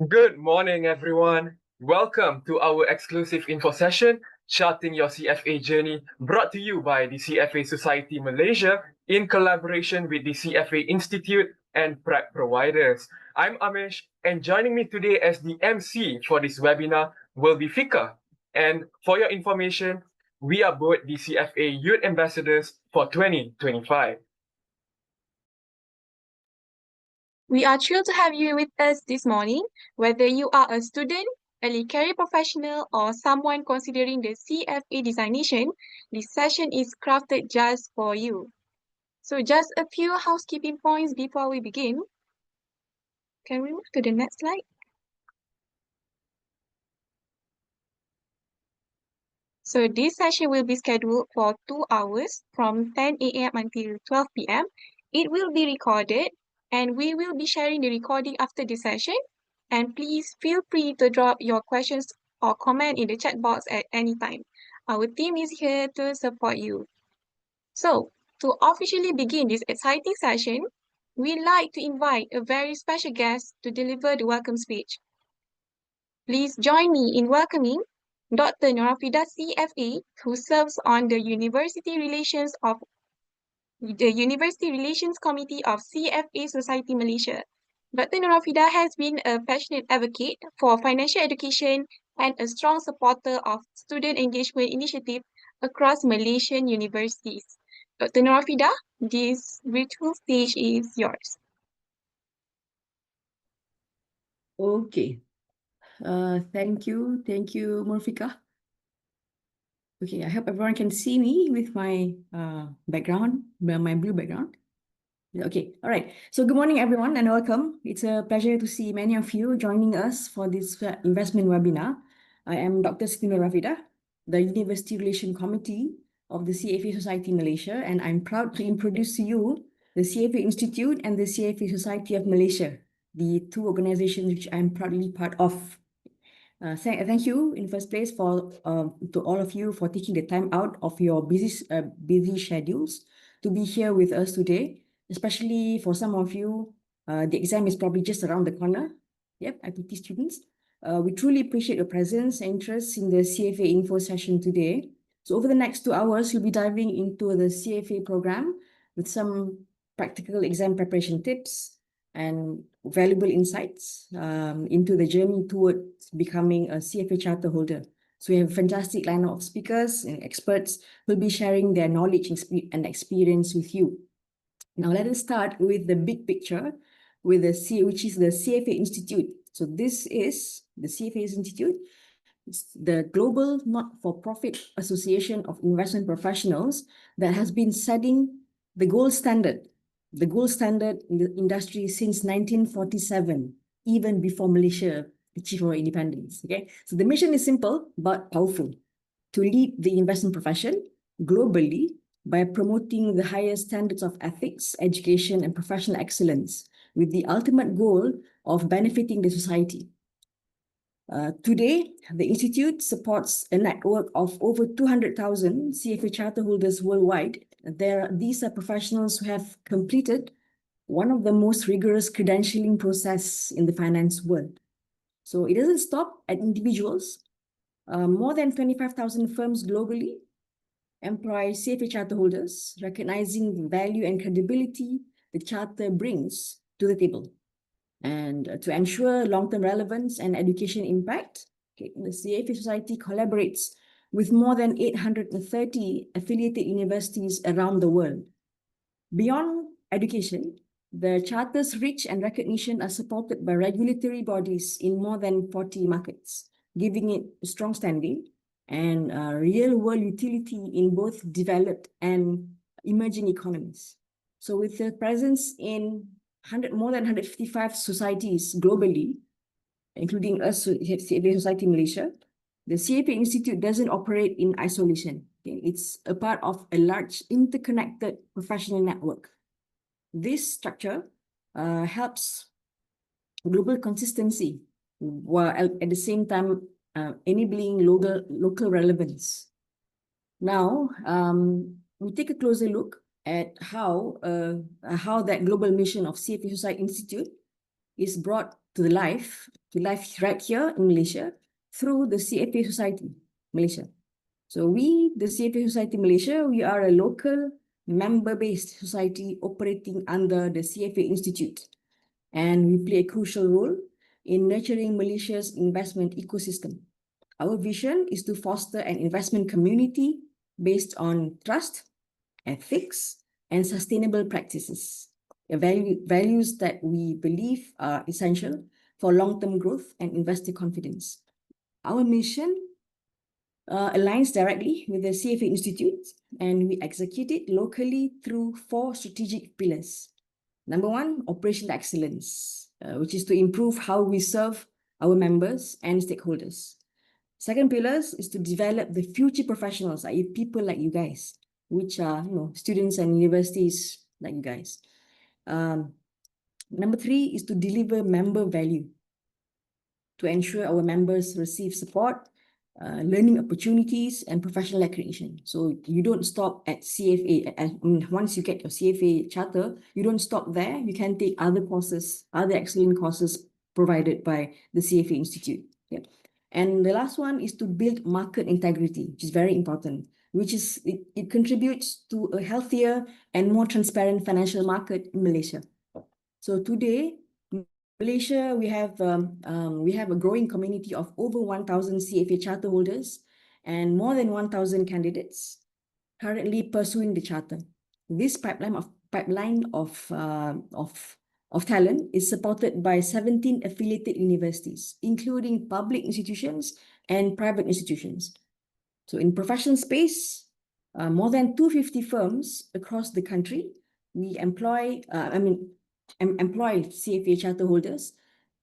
Good morning, everyone. Welcome to our exclusive info session, Charting Your CFA Journey, brought to you by the CFA Society Malaysia in collaboration with the CFA Institute and prep providers. I'm Amish, and joining me today as the MC for this webinar will be Fika. And for your information, we are both the CFA Youth Ambassadors for 2025. We are thrilled to have you with us this morning. Whether you are a student, early career professional, or someone considering the CFA designation, this session is crafted just for you. So just a few housekeeping points before we begin. Can we move to the next slide? So this session will be scheduled for 2 hours from 10 a.m. until 12 p.m. It will be recorded and we will be sharing the recording after the session. And please feel free to drop your questions or comment in the chat box at any time. Our team is here to support you. So, to officially begin this exciting session, we'd like to invite a very special guest to deliver the welcome speech. Please join me in welcoming Dr. Norafida CFA, who serves on the University Relations Committee of CFA Society Malaysia. Dr. Norafida has been a passionate advocate for financial education and a strong supporter of student engagement initiatives across Malaysian universities. Dr. Norafida, this virtual stage is yours. Okay. Thank you, Murfika. Okay, I hope everyone can see me with my background, my blue background. Okay, all right. So good morning, everyone, and welcome. It's a pleasure to see many of you joining us for this investment webinar. I am Dr. Siti Rafida, the University Relation Committee of the CFA Society Malaysia, and I'm proud to introduce to you the CFA Institute and the CFA Society of Malaysia, the two organizations which I'm proudly part of. Thank you in the first place to all of you for taking the time out of your busy schedules to be here with us today. Especially for some of you, the exam is probably just around the corner. Yep, IPT students. We truly appreciate your presence and interest in the CFA info session today. So over the next 2 hours, we'll be diving into the CFA program with some practical exam preparation tips and valuable insights into the journey towards becoming a CFA charter holder. So we have a fantastic lineup of speakers and experts who will be sharing their knowledge and experience with you. Now let us start with the big picture, which is the CFA Institute. So this is the CFA Institute. It's the global not-for-profit association of investment professionals that has been setting the gold standard in the industry since 1947, even before Malaysia achieved our independence. Okay, so the mission is simple but powerful: to lead the investment profession globally by promoting the highest standards of ethics, education, and professional excellence, with the ultimate goal of benefiting the society. Today, the Institute supports a network of over 200,000 CFA charter holders worldwide. These are professionals who have completed one of the most rigorous credentialing process in the finance world. So it doesn't stop at individuals. More than 25,000 firms globally employ CFA charter holders, recognizing the value and credibility the charter brings to the table. And to ensure long-term relevance and education impact, the CFA Society collaborates with more than 830 affiliated universities around the world. Beyond education, the charter's reach and recognition are supported by regulatory bodies in more than 40 markets, giving it a strong standing and real-world utility in both developed and emerging economies. So with the presence in more than 155 societies globally, including us, CFA Society Malaysia, the CFA Institute doesn't operate in isolation. Okay? It's a part of a large interconnected professional network. This structure helps global consistency while at the same time enabling local relevance. Now, we take a closer look at how that global mission of CFA Society Institute is brought to life to live right here in Malaysia through the CFA Society Malaysia. So we, the CFA Society Malaysia, we are a local member-based society operating under the CFA Institute, and we play a crucial role in nurturing Malaysia's investment ecosystem. Our vision is to foster an investment community based on trust, ethics, and sustainable practices, values that we believe are essential for long-term growth and investor confidence. Our mission aligns directly with the CFA Institute, and we execute it locally through 4 strategic pillars. Number 1, operational excellence, which is to improve how we serve our members and stakeholders. Second pillar is to develop the future professionals, i.e. people like you guys, which are students and universities like you guys. Number 3 is to deliver member value, to ensure our members receive support, learning opportunities, and professional accreditation. So you don't stop at CFA. Once you get your CFA charter, you don't stop there. You can take other courses, other excellent courses provided by the CFA Institute. Yeah. And the last one is to build market integrity, which is very important, which is it contributes to a healthier and more transparent financial market in Malaysia. So today, Malaysia, we have a growing community of over 1,000 CFA charter holders and more than 1,000 candidates currently pursuing the charter. This pipeline of talent is supported by 17 affiliated universities, including public institutions and private institutions. So in professional space, more than 250 firms across the country, we employ CFA charter holders,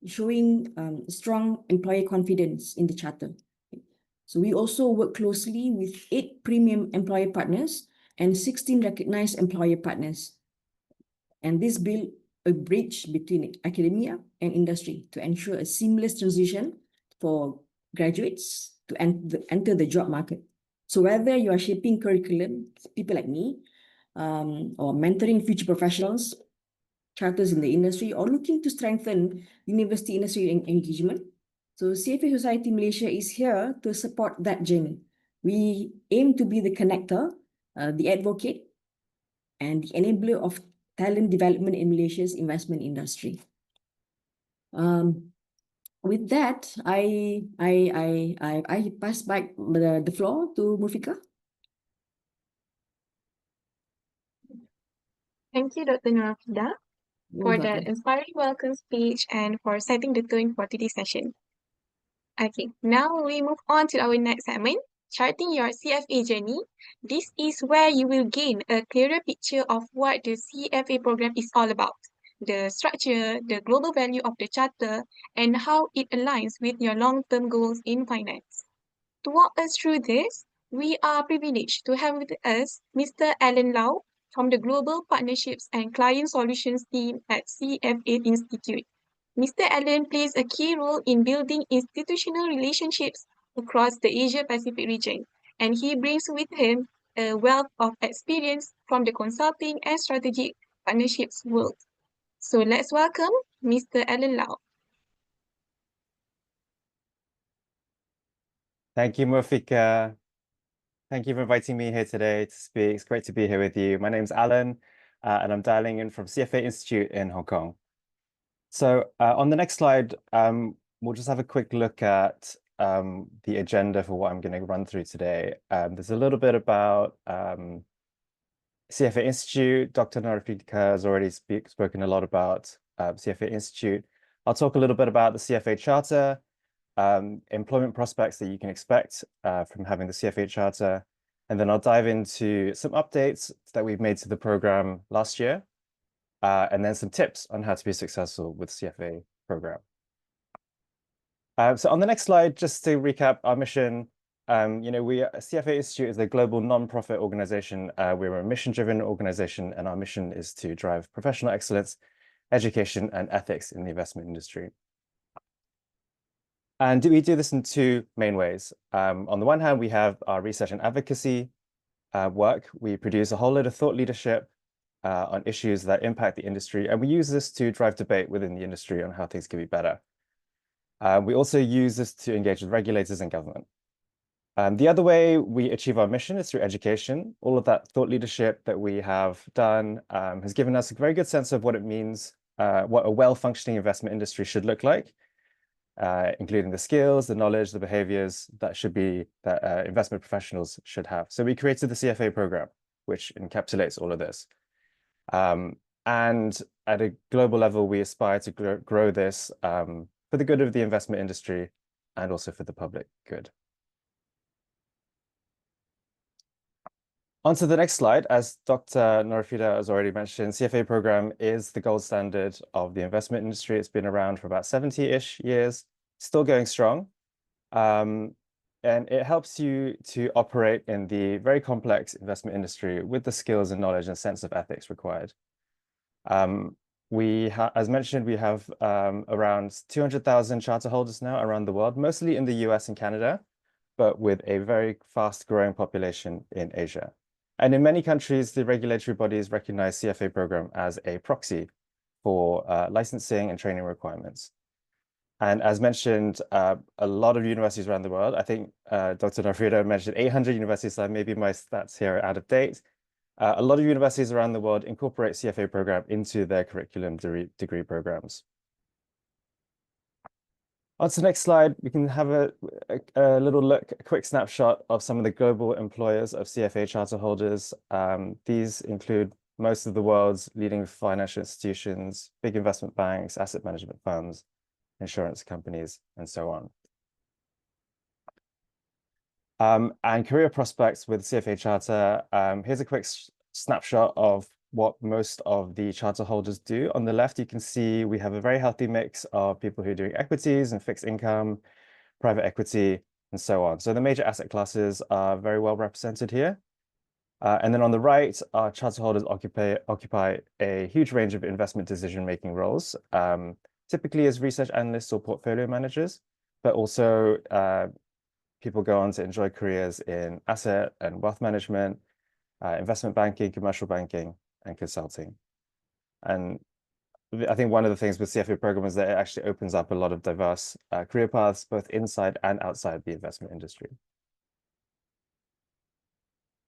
showing strong employee confidence in the charter. So we also work closely with 8 premium employer partners and 16 recognized employer partners. And this build a bridge between academia and industry to ensure a seamless transition for graduates to enter the job market. So whether you are shaping curriculum, people like me, or mentoring future professionals, charters in the industry, or looking to strengthen university industry engagement, so CFA Society Malaysia is here to support that journey. We aim to be the connector, the advocate, and the enabler of talent development in Malaysia's investment industry. With that, I pass back the floor to Murfika. Thank you, Dr. Nurafida, for that inspiring welcome speech and for setting the tone for today's session. Okay, now we move on to our next segment, charting your CFA journey. This is where you will gain a clearer picture of what the CFA program is all about, the structure, the global value of the charter, and how it aligns with your long-term goals in finance. To walk us through this, we are privileged to have with us Mr. Alan Lau from the Global Partnerships and Client Solutions team at CFA Institute. Mr. Allen plays a key role in building institutional relationships across the Asia-Pacific region, and he brings with him a wealth of experience from the consulting and strategic partnerships world. So let's welcome Mr. Allen Lau. Thank you, Murfika. Thank you for inviting me here today to speak. It's great to be here with you. My name's Alan, and I'm dialing in from CFA Institute in Hong Kong. So on the next slide, we'll just have a quick look at the agenda for what I'm going to run through today. There's a little bit about CFA Institute. Dr. Nurafika has already spoken a lot about CFA Institute. I'll talk a little bit about the CFA Charter, employment prospects that you can expect from having the CFA Charter, and then I'll dive into some updates that we've made to the program last year, and then some tips on how to be successful with CFA program. So on the next slide, just to recap our mission, CFA Institute is a global non-profit organization. We're a mission-driven organization, and our mission is to drive professional excellence, education, and ethics in the investment industry. And we do this in 2 main ways. On the one hand, we have our research and advocacy work. We produce a whole load of thought leadership on issues that impact the industry, and we use this to drive debate within the industry on how things can be better. We also use this to engage with regulators and government. The other way we achieve our mission is through education. All of that thought leadership that we have done has given us a very good sense of what it means, what a well-functioning investment industry should look like, including the skills, the knowledge, the behaviors that investment professionals should have. So we created the CFA program, which encapsulates all of this. And at a global level, we aspire to grow this for the good of the investment industry and also for the public good. On to the next slide. As Dr. Norafida has already mentioned, CFA program is the gold standard of the investment industry. It's been around for about 70-ish years, still going strong. And it helps you to operate in the very complex investment industry with the skills and knowledge and sense of ethics required. As mentioned, we have around 200,000 charter holders now around the world, mostly in the US and Canada, but with a very fast growing population in Asia. And in many countries, the regulatory bodies recognize CFA program as a proxy for licensing and training requirements. And as mentioned, a lot of universities around the world, I think Dr. Norfrida mentioned 800 universities, so maybe my stats here are out of date. A lot of universities around the world incorporate CFA program into their curriculum degree programs. On to the next slide, we can have a little look, a quick snapshot of some of the global employers of CFA charter holders. These include most of the world's leading financial institutions, big investment banks, asset management firms, insurance companies, and so on. And career prospects with CFA charter. Here's a quick snapshot of what most of the charter holders do. On the left, you can see we have a very healthy mix of people who are doing equities and fixed income, private equity, and so on. So the major asset classes are very well represented here. And then on the right, our charter holders occupy a huge range of investment decision-making roles, typically as research analysts or portfolio managers, but also people go on to enjoy careers in asset and wealth management, investment banking, commercial banking, and consulting. And I think one of the things with CFA program is that it actually opens up a lot of diverse career paths, both inside and outside the investment industry.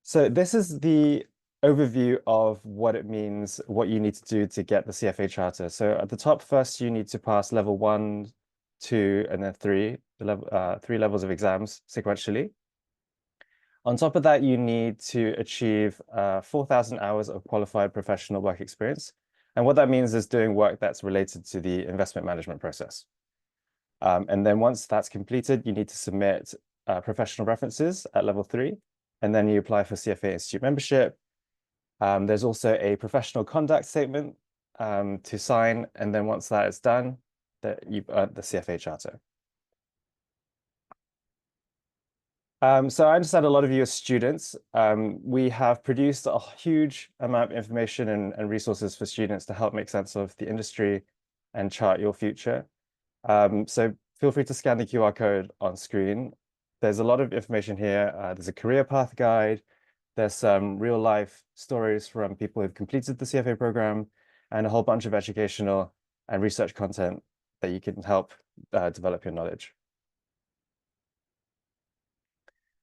So this is the overview of what it means, what you need to do to get the CFA charter. So at the top, first, you need to pass level 1, 2, and then 3, three levels of exams sequentially. On top of that, you need to achieve 4,000 hours of qualified professional work experience. And what that means is doing work that's related to the investment management process. And then once that's completed, you need to submit professional references at level 3, and then you apply for CFA Institute membership. There's also a professional conduct statement to sign, and then once that is done, you've earned the CFA charter. So I understand a lot of you are students. We have produced a huge amount of information and resources for students to help make sense of the industry and chart your future. So feel free to scan the QR code on screen. There's a lot of information here. There's a career path guide. There's some real life stories from people who've completed the CFA program and a whole bunch of educational and research content that you can help develop your knowledge.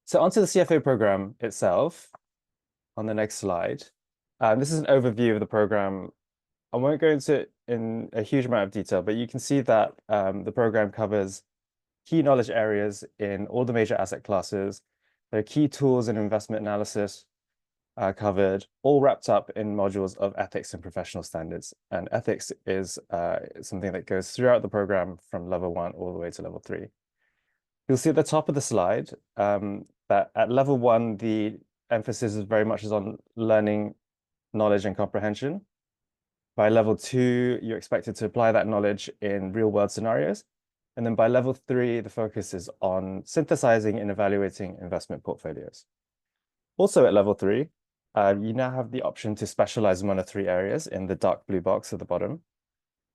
So onto the CFA program itself on the next slide. This is an overview of the program. I won't go into it in a huge amount of detail, but you can see that the program covers key knowledge areas in all the major asset classes. There are key tools and investment analysis covered, all wrapped up in modules of ethics and professional standards. And ethics is something that goes throughout the program from level 1 all the way to level 3. You'll see at the top of the slide that at level 1, the emphasis is very much on learning, knowledge, and comprehension. By level 2, you're expected to apply that knowledge in real-world scenarios. And then by level 3, the focus is on synthesizing and evaluating investment portfolios. Also at level 3, you now have the option to specialize in 1 of 3 areas in the dark blue box at the bottom,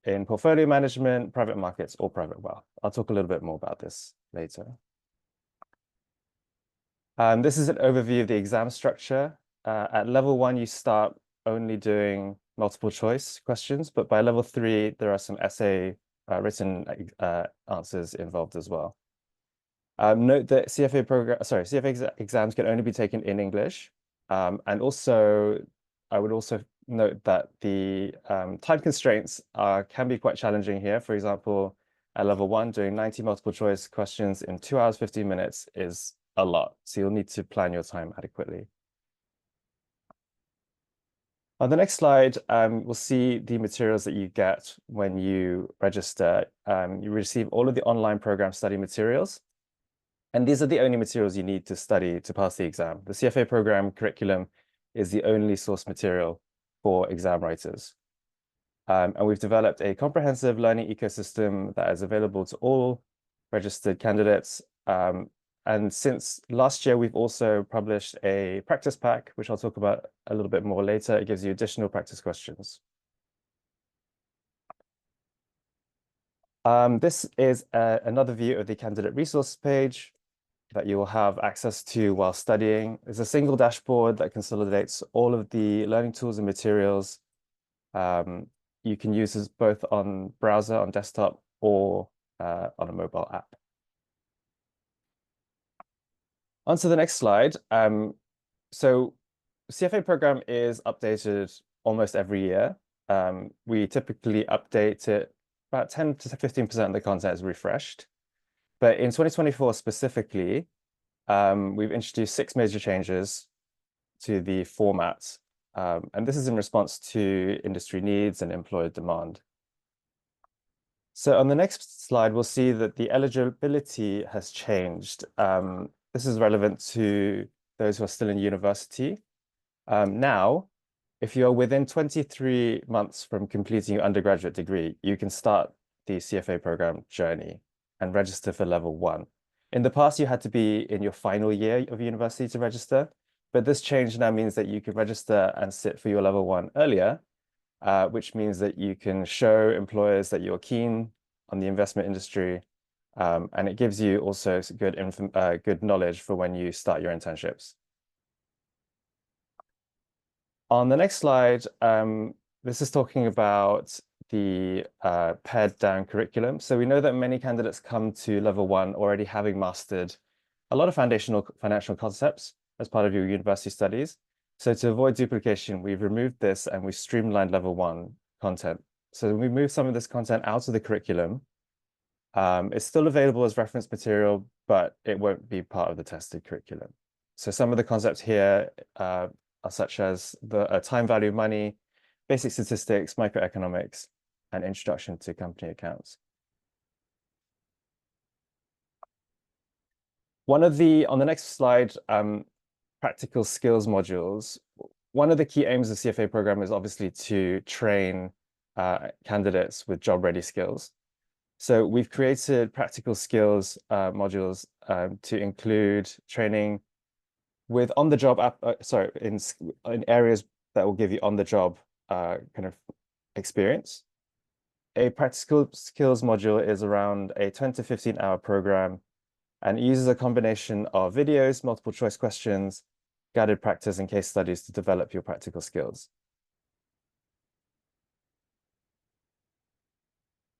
in portfolio management, private markets, or private wealth. I'll talk a little bit more about this later. This is an overview of the exam structure. At level 1, you start only doing multiple choice questions, but by level 3, there are some essay written answers involved as well. Note that CFA exams can only be taken in English. And also, I would also note that the time constraints can be quite challenging here. For example, at level 1, doing 90 multiple choice questions in 2 hours, 15 minutes is a lot. So you'll need to plan your time adequately. On the next slide, we'll see the materials that you get when you register. You receive all of the online program study materials. And these are the only materials you need to study to pass the exam. The CFA program curriculum is the only source material for exam writers. And we've developed a comprehensive learning ecosystem that is available to all registered candidates. And since last year, we've also published a practice pack, which I'll talk about a little bit more later. It gives you additional practice questions. This is another view of the candidate resource page that you will have access to while studying. There's a single dashboard that consolidates all of the learning tools and materials. You can use this both on browser, on desktop, or on a mobile app. On to the next slide. So CFA program is updated almost every year. We typically update it, about 10 to 15% of the content is refreshed. But in 2024 specifically, we've introduced 6 major changes to the format. And this is in response to industry needs and employer demand. So on the next slide, we'll see that the eligibility has changed. This is relevant to those who are still in university. Now, if you are within 23 months from completing your undergraduate degree, you can start the CFA program journey and register for level 1. In the past, you had to be in your final year of university to register, but this change now means that you can register and sit for your level 1 earlier, which means that you can show employers that you're keen on the investment industry, and it gives you also good knowledge for when you start your internships. On the next slide, this is talking about the pared down curriculum. So we know that many candidates come to level 1 already having mastered a lot of foundational financial concepts as part of your university studies. So to avoid duplication, we've removed this and we streamlined level 1 content. So we moved some of this content out of the curriculum. It's still available as reference material, but it won't be part of the tested curriculum. So some of the concepts here are such as the time value of money, basic statistics, microeconomics, and introduction to company accounts. On the next slide, practical skills modules. One of the key aims of the CFA program is obviously to train candidates with job-ready skills. So we've created practical skills modules to include training with on-the-job in areas that will give you on-the-job kind of experience. A practical skills module is around a 10 to 15 hour program and uses a combination of videos, multiple choice questions, guided practice, and case studies to develop your practical skills.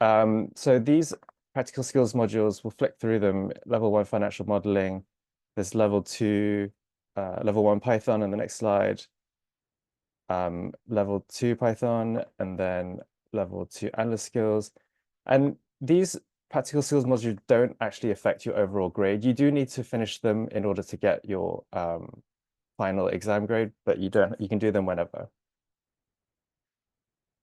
So these practical skills modules, we'll flick through them. Level 1 financial modeling. There's level 2, level 1 Python on the next slide. Level 2 Python, and then level 2 analyst skills. And these practical skills modules don't actually affect your overall grade. You do need to finish them in order to get your final exam grade, but you can do them whenever.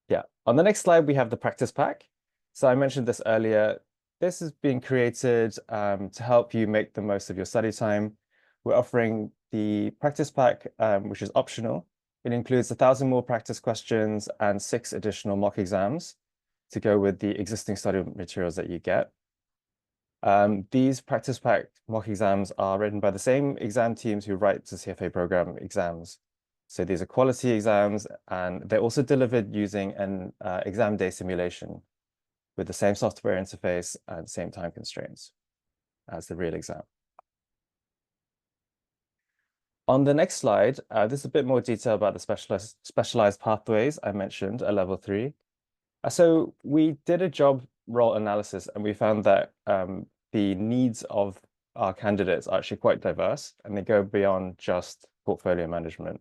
Yeah, on the next slide, we have the practice pack. So I mentioned this earlier. This is being created to help you make the most of your study time. We're offering the practice pack, which is optional. It includes 1,000 more practice questions and 6 additional mock exams to go with the existing study materials that you get. These practice pack mock exams are written by the same exam teams who write the CFA program exams. So these are quality exams, and they're also delivered using an exam day simulation with the same software interface and same time constraints as the real exam. On the next slide, this is a bit more detail about the specialized pathways I mentioned at level 3. So we did a job role analysis, and we found that the needs of our candidates are actually quite diverse, and they go beyond just portfolio management.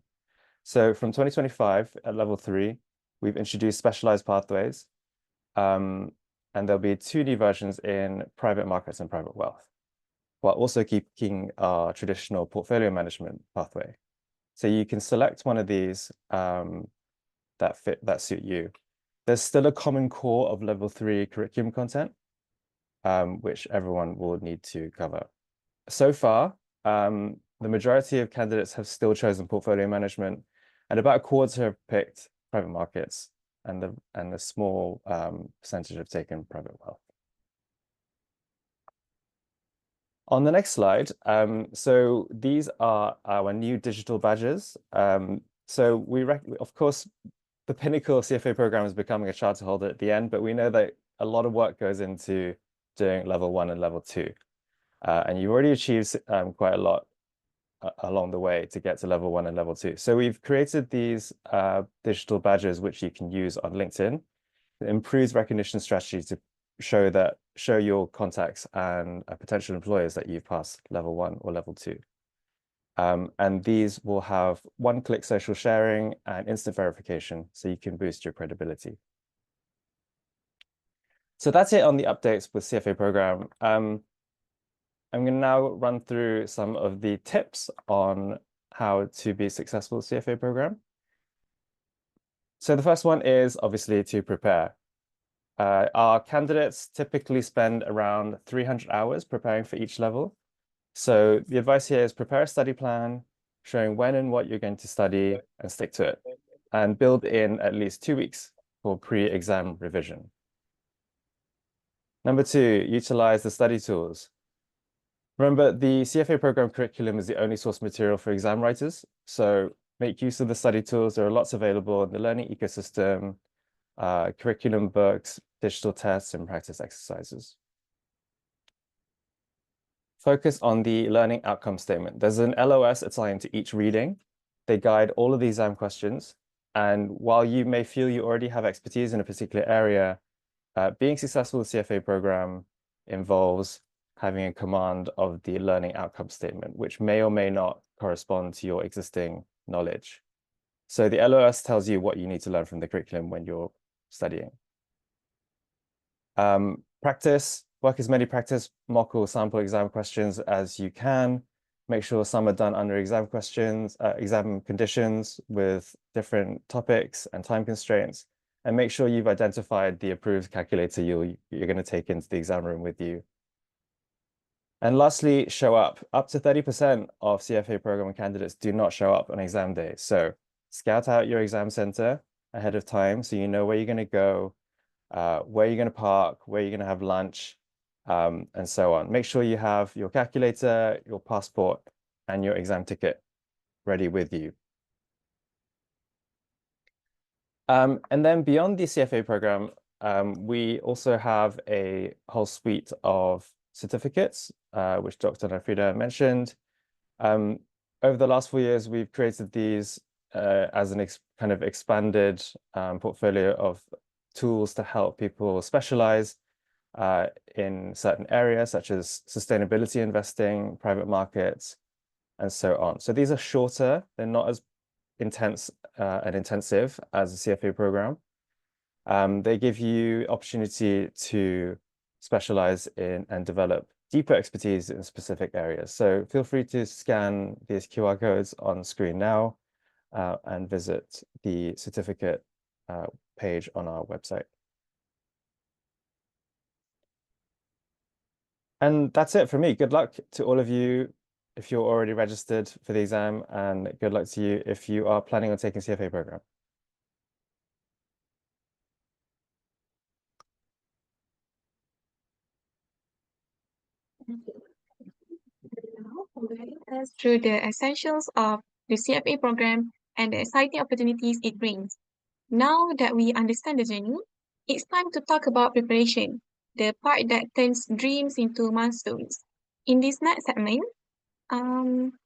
So from 2025 at level 3, we've introduced specialized pathways, and there'll be 2 new versions in private markets and private wealth, while also keeping our traditional portfolio management pathway. So you can select one of these that suit you. There's still a common core of level 3 curriculum content, which everyone will need to cover. So far, the majority of candidates have still chosen portfolio management, and about a quarter have picked private markets, and a small percentage have taken private wealth. On the next slide, so these are our new digital badges. So of course, the pinnacle of CFA program is becoming a charter holder at the end, but we know that a lot of work goes into doing level 1 and level 2. And you've already achieved quite a lot along the way to get to level 1 and level 2. So we've created these digital badges which you can use on LinkedIn. It improves recognition strategy to show your contacts and potential employers that you've passed level 1 or level 2. And these will have one-click social sharing and instant verification, so you can boost your credibility. So that's it on the updates with CFA program. I'm going to now run through some of the tips on how to be successful with CFA program. So the first one is obviously to prepare. Our candidates typically spend around 300 hours preparing for each level. So the advice here is prepare a study plan, showing when and what you're going to study, and stick to it. And build in at least 2 weeks for pre-exam revision. Number 2, utilize the study tools. Remember, the CFA program curriculum is the only source material for exam writers. So make use of the study tools. There are lots available in the learning ecosystem, curriculum books, digital tests, and practice exercises. Focus on the learning outcome statement. There's an LOS assigned to each reading. They guide all of the exam questions. And while you may feel you already have expertise in a particular area, being successful with the CFA program involves having a command of the learning outcome statement, which may or may not correspond to your existing knowledge. So the LOS tells you what you need to learn from the curriculum when you're studying. Practice. Work as many practice mock or sample exam questions as you can. Make sure some are done under exam conditions with different topics and time constraints. And make sure you've identified the approved calculator you're going to take into the exam room with you. And lastly, show up. Up to 30% of CFA program candidates do not show up on exam day. So scout out your exam center ahead of time so you know where you're going to go, where you're going to park, where you're going to have lunch, and so on. Make sure you have your calculator, your passport, and your exam ticket ready with you. And then beyond the CFA program, we also have a whole suite of certificates, which Dr. Nafrida mentioned. Over the last 4 years, we've created these as an kind of expanded portfolio of tools to help people specialize in certain areas, such as sustainability investing, private markets, and so on. So these are shorter. They're not as intense and intensive as the CFA program. They give you opportunity to specialize in and develop deeper expertise in specific areas. So feel free to scan these QR codes on screen now and visit the certificate page on our website. And that's it for me. Good luck to all of you if you're already registered for the exam, and good luck to you if you are planning on taking CFA program. Us through the essentials of the CFA program and the exciting opportunities it brings. Now that we understand the journey, it's time to talk about preparation, the part that turns dreams into milestones. In this next segment,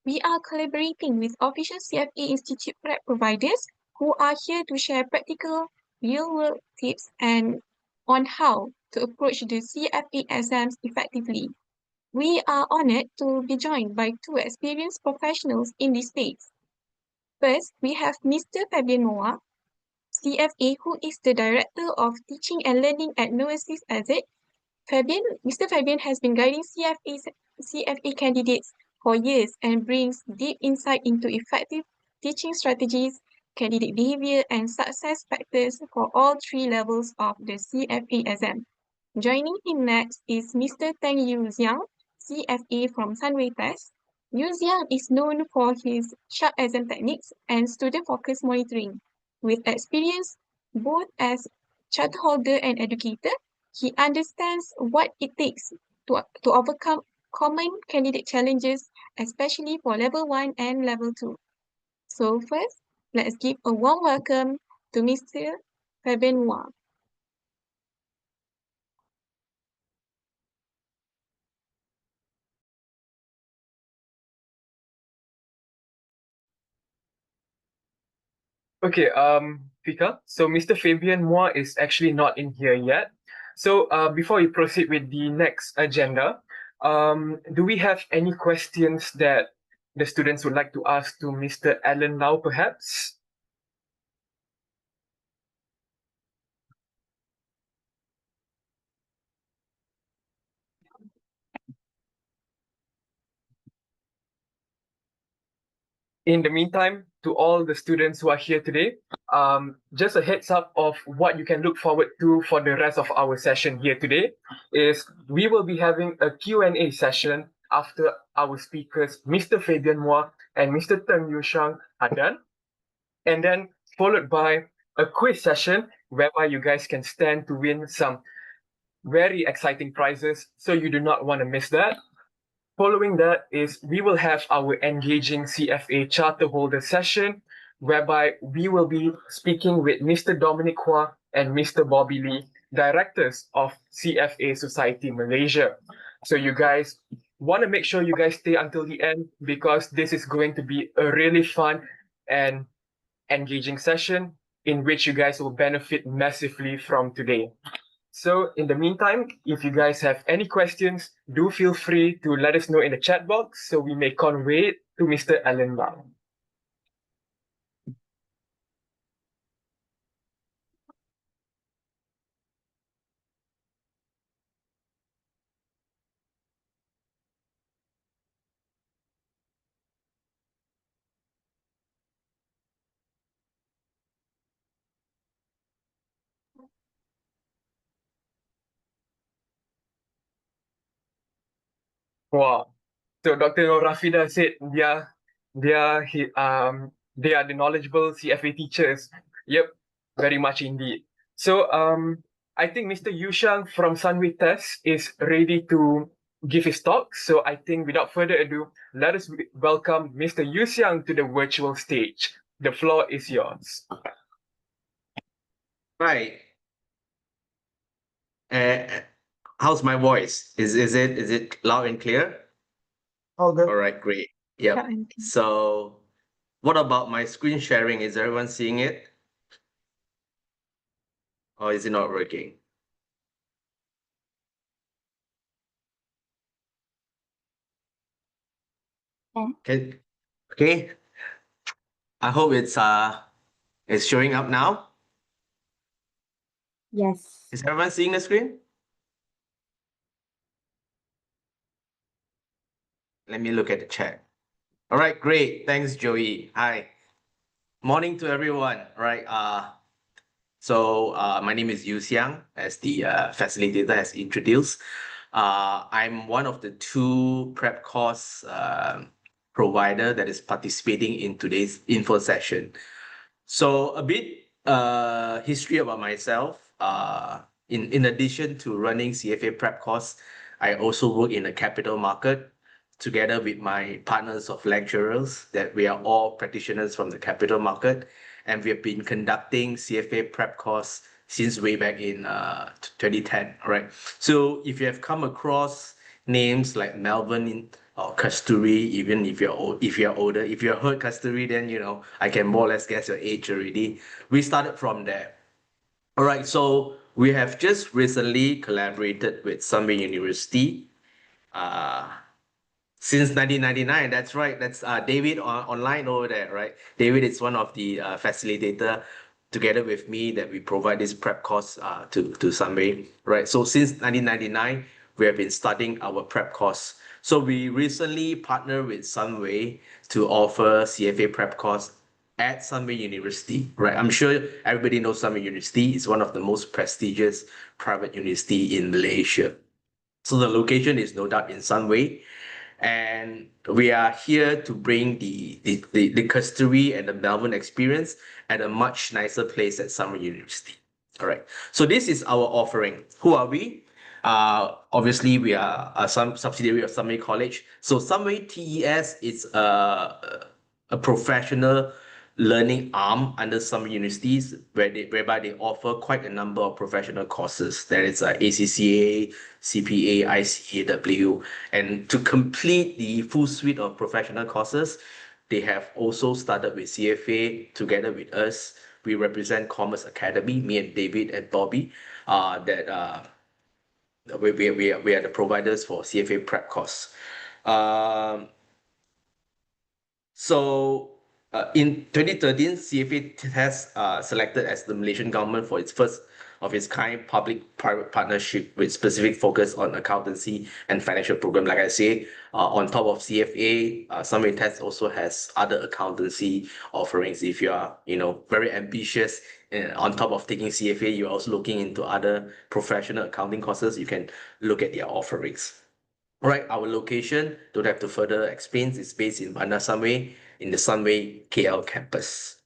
we are collaborating with official CFA Institute prep providers who are here to share practical, real-world tips and on how to approach the CFA exams effectively. We are honored to be joined by two experienced professionals in this space. First, we have Mr. Fabian Moa, CFA, who is the Director of Teaching and Learning at Noesis AZ. Mr. Fabian has been guiding CFA candidates for years and brings deep insight into effective teaching strategies, candidate behavior, and success factors for all three levels of the CFA exam. Joining him next is Mr. Teng Yu Xiang, CFA from Sunway Test. Yu Xiang is known for his sharp exam techniques and student-focused monitoring. With experience both as charter holder and educator, he understands what it takes to overcome common candidate challenges, especially for Level 1 and Level 2. So first, let's give a warm welcome to Mr. Fabian Wang. Okay, Fika, so Mr. Fabian Moa is actually not in here yet. So before we proceed with the next agenda, do we have any questions that the students would like to ask to Mr. Alan Lau, perhaps? In the meantime, to all the students who are here today, just a heads up of what you can look forward to for the rest of our session here today is we will be having a Q&A session after our speakers, Mr. Fabian Moa and Mr. Teng Yushang, are done. And then followed by a quiz session whereby you guys can stand to win some very exciting prizes. So you do not want to miss that. Following that is we will have our engaging CFA charter holder session, whereby we will be speaking with Mr. Dominic Hua and Mr. Bobby Lee, directors of CFA Society Malaysia. So you guys want to make sure you guys stay until the end because this is going to be a really fun and engaging session in which you guys will benefit massively from today. So in the meantime, if you guys have any questions, do feel free to let us know in the chat box so we may convey it to Mr. Alan Lau. Wow. So Dr. Rafida said they are the knowledgeable CFA teachers. Yep, very much indeed. So I think Mr. Yushang from Sunway Test is ready to give his talk. So I think without further ado, let us welcome Mr. Yushang to the virtual stage. The floor is yours. Hi. How's my voice? Is it loud and clear? All good. All right, great. Yep. Loud and clear. So what about my screen sharing? Is everyone seeing it? Or is it not working? Okay. Okay. I hope it's showing up now. Yes. Is everyone seeing the screen? Let me look at the chat. All right, great. Thanks, Joey. Hi. Morning to everyone. All right. So my name is Yu Xiang, as the facilitator has introduced. I'm one of the two prep course provider that is participating in today's info session. So a bit history about myself. In addition to running CFA prep course, I also work in the capital market together with my partners of lecturers that we are all practitioners from the capital market. And we have been conducting CFA prep course since way back in 2010, all right? So if you have come across names like Melvin or Kasturi, even if you're older, if you have heard Kasturi, then, you know, I can more or less guess your age already. We started from there. All right, so we have just recently collaborated with Sunway University since 1999. That's right. That's David online over there, right? David is one of the facilitator together with me that we provide this prep course to Sunway, right? So since 1999, we have been studying our prep course. So we recently partnered with Sunway to offer CFA prep course at Sunway University, right? I'm sure everybody knows Sunway University is one of the most prestigious private university in Malaysia. So the location is no doubt in Sunway, and we are here to bring the custody and the Melbourne experience at a much nicer place at Sunway University. All right. So this is our offering. Who are we? Obviously, we are some subsidiary of Sunway College. So Sunway TES is a professional learning arm under some universities whereby they offer quite a number of professional courses. There is ACCA, CPA, ICAW, and to complete the full suite of professional courses, they have also started with CFA together with us. We represent Commerce Academy, me and David and Bobby, we are the providers for CFA prep course. In 2013, CFA has selected as the Malaysian government for its first of its kind public-private partnership with specific focus on accountancy and financial program. Like I say, on top of CFA, Sunway Test also has other accountancy offerings. If you are, very ambitious, on top of taking CFA, you're also looking into other professional accounting courses, you can look at their offerings. All right, our location, don't have to further explain, is based in Bandar Sunway in the Sunway KL campus.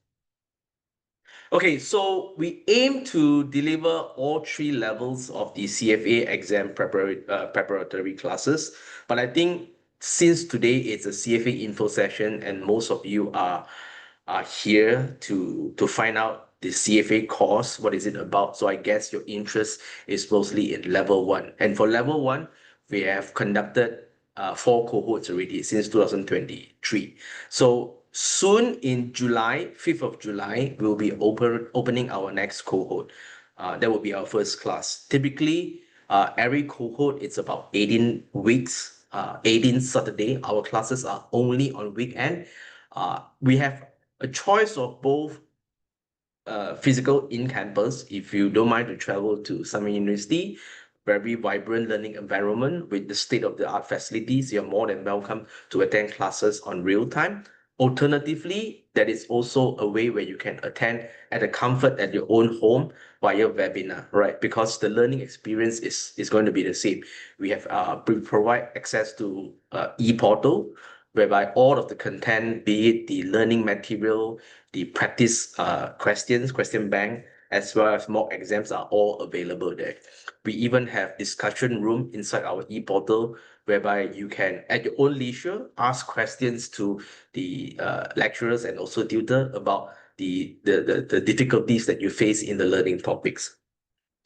Okay, so we aim to deliver all 3 levels of the CFA exam preparatory classes. But I think since today it's a CFA info session and most of you are here to find out the CFA course, what is it about? So I guess your interest is mostly in level 1. And for level 1, we have conducted 4 cohorts already since 2023. So soon in July, 5th of July, we'll be opening our next cohort. That will be our first class. Typically, every cohort, it's about 18 weeks, 18 Saturday. Our classes are only on weekend. We have a choice of both physical in campus, if you don't mind to travel to Sunway University, very vibrant learning environment with the state-of-the-art facilities, you're more than welcome to attend classes on real time. Alternatively, there is also a way where you can attend at the comfort at your own home via webinar, right? Because the learning experience is going to be the same. We provide access to e-portal, whereby all of the content, be it the learning material, the practice questions, question bank, as well as mock exams are all available there. We even have discussion room inside our e-portal, whereby you can, at your own leisure, ask questions to the lecturers and also tutor about the difficulties that you face in the learning topics.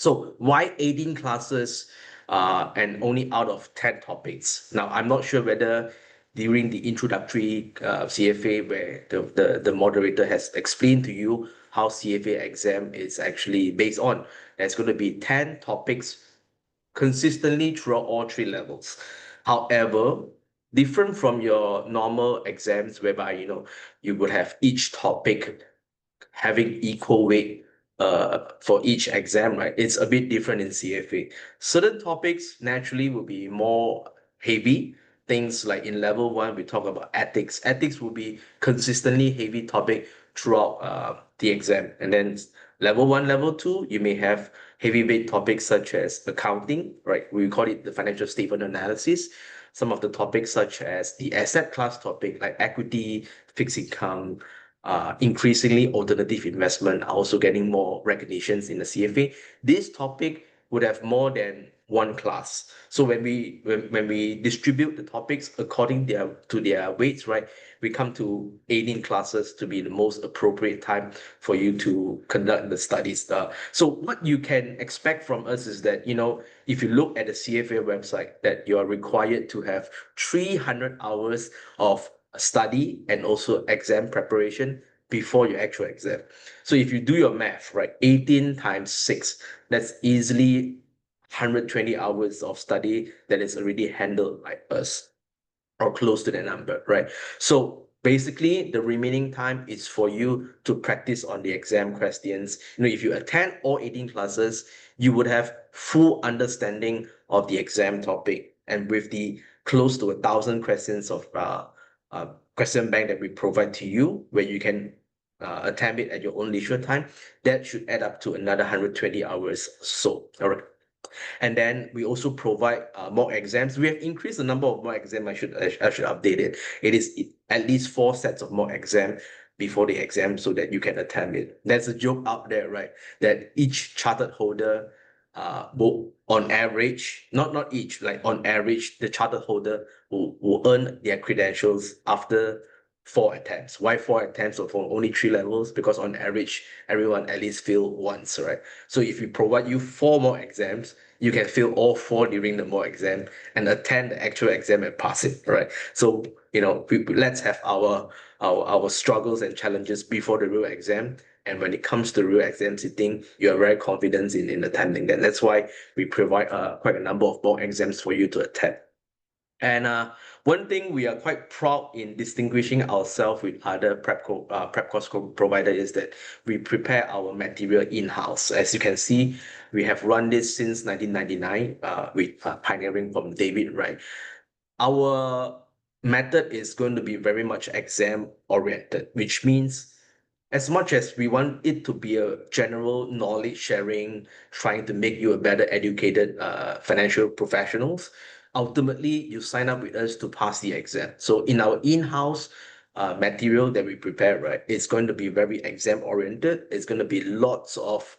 So why 18 classes and only out of 10 topics? Now, I'm not sure whether during the introductory CFA where the moderator has explained to you how CFA exam is actually based on. There's going to be 10 topics consistently throughout all 3 levels. However, different from your normal exams whereby, you would have each topic having equal weight for each exam, right? It's a bit different in CFA. Certain topics naturally will be more heavy. Things like in level 1, we talk about ethics. Ethics will be consistently heavy topic throughout the exam. And then level 1, level 2, you may have heavyweight topics such as accounting, right? We call it the financial statement analysis. Some of the topics such as the asset class topic like equity, fixed income, increasingly alternative investment are also getting more recognitions in the CFA. This topic would have more than 1 class. So when we distribute the topics according to their weights, right, we come to 18 classes to be the most appropriate time for you to conduct the studies. So what you can expect from us is that, if you look at the CFA website, that you are required to have 300 hours of study and also exam preparation before your actual exam. So if you do your math, right, 18 times 6, that's easily 120 hours of study that is already handled by us, or close to that number, right? So basically, the remaining time is for you to practice on the exam questions. If you attend all 18 classes, you would have full understanding of the exam topic. And with the close to 1,000 questions of question bank that we provide to you, where you can attempt it at your own leisure time, that should add up to another 120 hours or so. All right. And then we also provide mock exams. We have increased the number of mock exams. I should update it. It is at least 4 sets of mock exam before the exam so that you can attempt it. There's a joke out there, right? That each chartered holder will, on average, not each, like on average, the chartered holder will earn their credentials after 4 attempts. Why 4 attempts or for only 3 levels? Because on average, everyone at least fail once, right? So if we provide you 4 more exams, you can fail all 4 during the mock exam and attend the actual exam and pass it, right? So, let's have our struggles and challenges before the real exam. And when it comes to real exam sitting, you are very confident in attending that. That's why we provide quite a number of mock exams for you to attempt. And one thing we are quite proud in distinguishing ourselves with other prep course provider is that we prepare our material in-house. As you can see, we have run this since 1999 with pioneering from David, right? Our method is going to be very much exam oriented, which means as much as we want it to be a general knowledge sharing, trying to make you a better educated financial professionals, ultimately you sign up with us to pass the exam. So in our in-house material that we prepare, right, it's going to be very exam oriented. It's going to be lots of,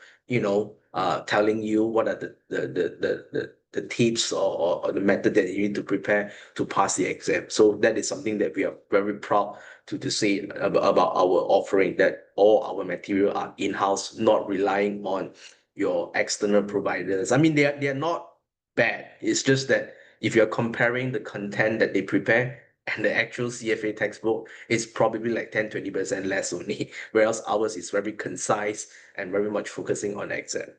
telling you what are the tips or the method that you need to prepare to pass the exam. So that is something that we are very proud to say about our offering, that all our material are in-house, not relying on your external providers. I mean, they're not bad. It's just that if you're comparing the content that they prepare and the actual CFA textbook, it's probably like 10-20% less only, whereas ours is very concise and very much focusing on exam.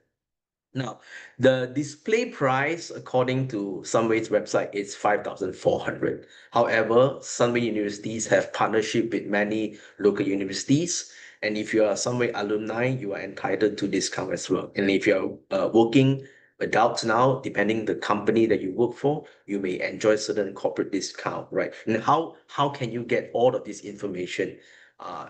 Now, the display price, according to Sunway's website, is 5,400. However, Sunway universities have partnership with many local universities, and if you are a Sunway alumni, you are entitled to discount as well. And if you're working adults now, depending the company that you work for, you may enjoy certain corporate discount, right? And how can you get all of this information?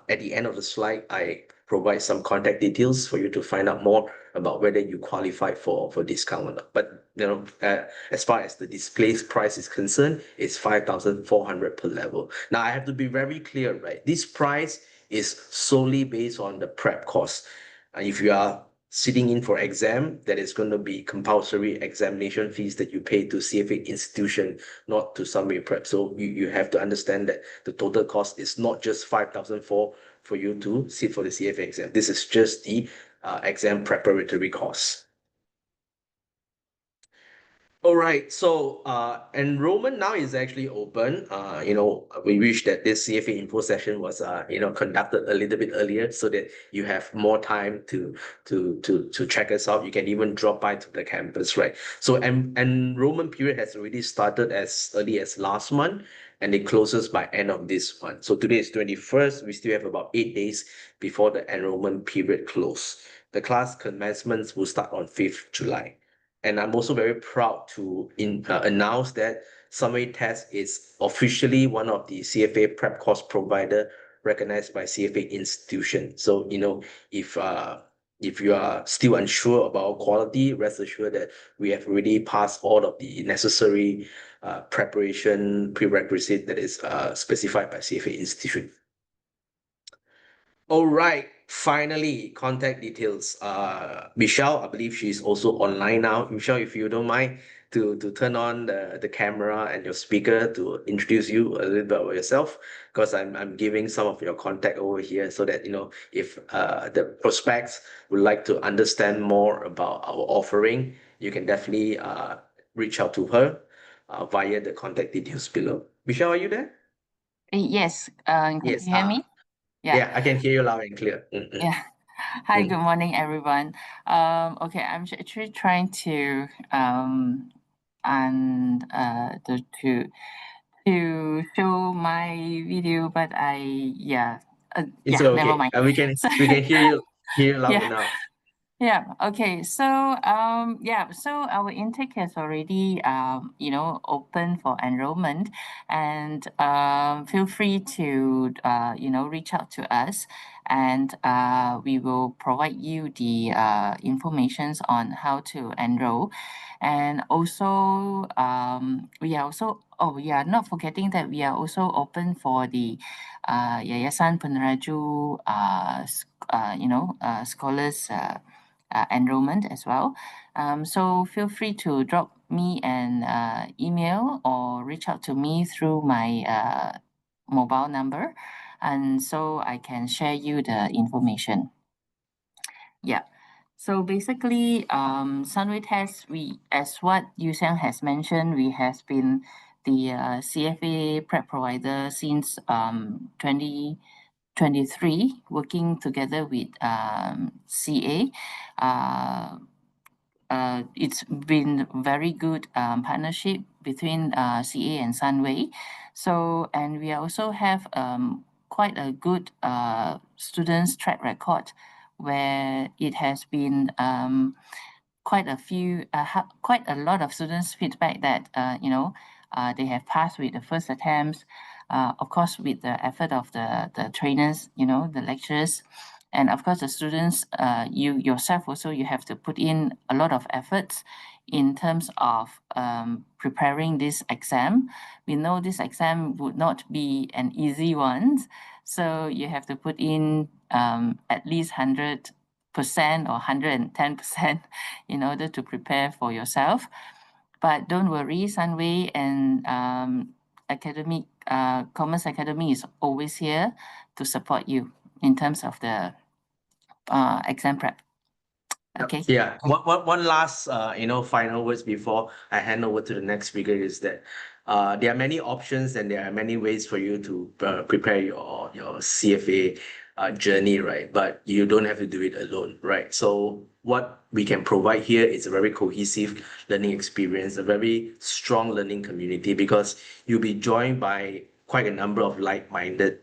At the end of the slide, I provide some contact details for you to find out more about whether you qualify for discount or not. But as far as the display price is concerned, it's 5,400 per level. Now I have to be very clear, right? This price is solely based on the prep cost. If you are sitting in for exam, that is going to be compulsory examination fees that you pay to CFA institution, not to Sunway Prep. So you have to understand that the total cost is not just 5,400 for you to sit for the CFA exam. This is just the exam preparatory course. All right, so enrollment now is actually open. We wish that this CFA info session was conducted a little bit earlier so that you have more time to check us out. You can even drop by to the campus, right? So enrollment period has already started as early as last month, and it closes by end of this month. So today is 21st. We still have about 8 days before the enrollment period close. The class commencements will start on 5th July. And I'm also very proud to announce that Sunway Test is officially one of the CFA prep course provider recognized by CFA institution. So, if you are still unsure about quality, rest assured that we have already passed all of the necessary preparation prerequisite that is specified by CFA institution. All right, finally, contact details. Michelle, I believe she's also online now. Michelle, if you don't mind to turn on the camera and your speaker to introduce you a little bit about yourself, because I'm giving some of your contact over here so that if the prospects would like to understand more about our offering, you can definitely reach out to her via the contact details below. Michelle, are you there? Yes, can Yes. you hear me? Yeah, I can hear you loud and clear. Yeah. Hi, Mm. good morning, everyone. Okay, I'm actually trying to and to show my video, but It's never okay. mind. We can hear you loud Yeah. enough. Yeah. Okay. So so our intake has already open for enrollment, and feel free to reach out to us, and we will provide you the informations on how to enroll, and also we are also not forgetting that we are also open for the Yayasan Peneraju scholars enrollment as well. So feel free to drop me an email or reach out to me through my mobile number, and so I can share you the information. Yeah. So basically, Sunway Test, as what Yu Xiang has mentioned, we has been the CFA prep provider since 2023, working together with CA. It's been very good partnership between CA and Sunway. So, and we also have quite a good students track record where it has been quite quite a lot of students feedback that they have passed with the first attempts, of course with the effort of the trainers, the lecturers, and of course the students. You yourself also, you have to put in a lot of efforts in terms of preparing this exam. We know this exam would not be an easy one, so you have to put in at least 100% or 110% in order to prepare for yourself. But don't worry, Sunway and Commerce Academy is always here to support you in terms of the exam prep. Okay. Yeah. One last final words before I hand over to the next speaker is that there are many options and there are many ways for you to prepare your CFA journey, right? But you don't have to do it alone, right? So what we can provide here is a very cohesive learning experience, a very strong learning community, because you'll be joined by quite a number of like-minded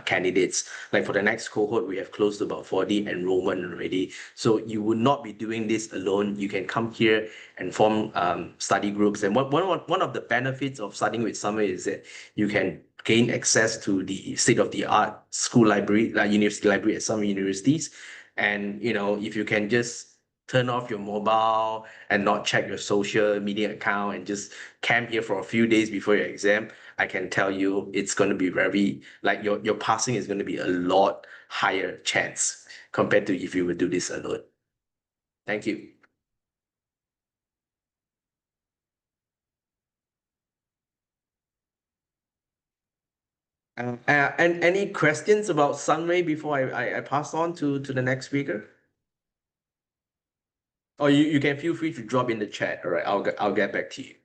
candidates. Like for the next cohort, we have close to about 40 enrollment already. So you will not be doing this alone. You can come here and form study groups. And one of the benefits of studying with Sunway is that you can gain access to the state-of-the-art school library, like university library at some universities. And if you can just turn off your mobile and not check your social media account and just camp here for a few days before your exam, I can tell you it's going to be very, like your passing is going to be a lot higher chance compared to if you would do this alone. Thank you. And any questions about Sunway before I pass on to the next speaker? Or you can feel free to drop in the chat. All right, I'll get back to you.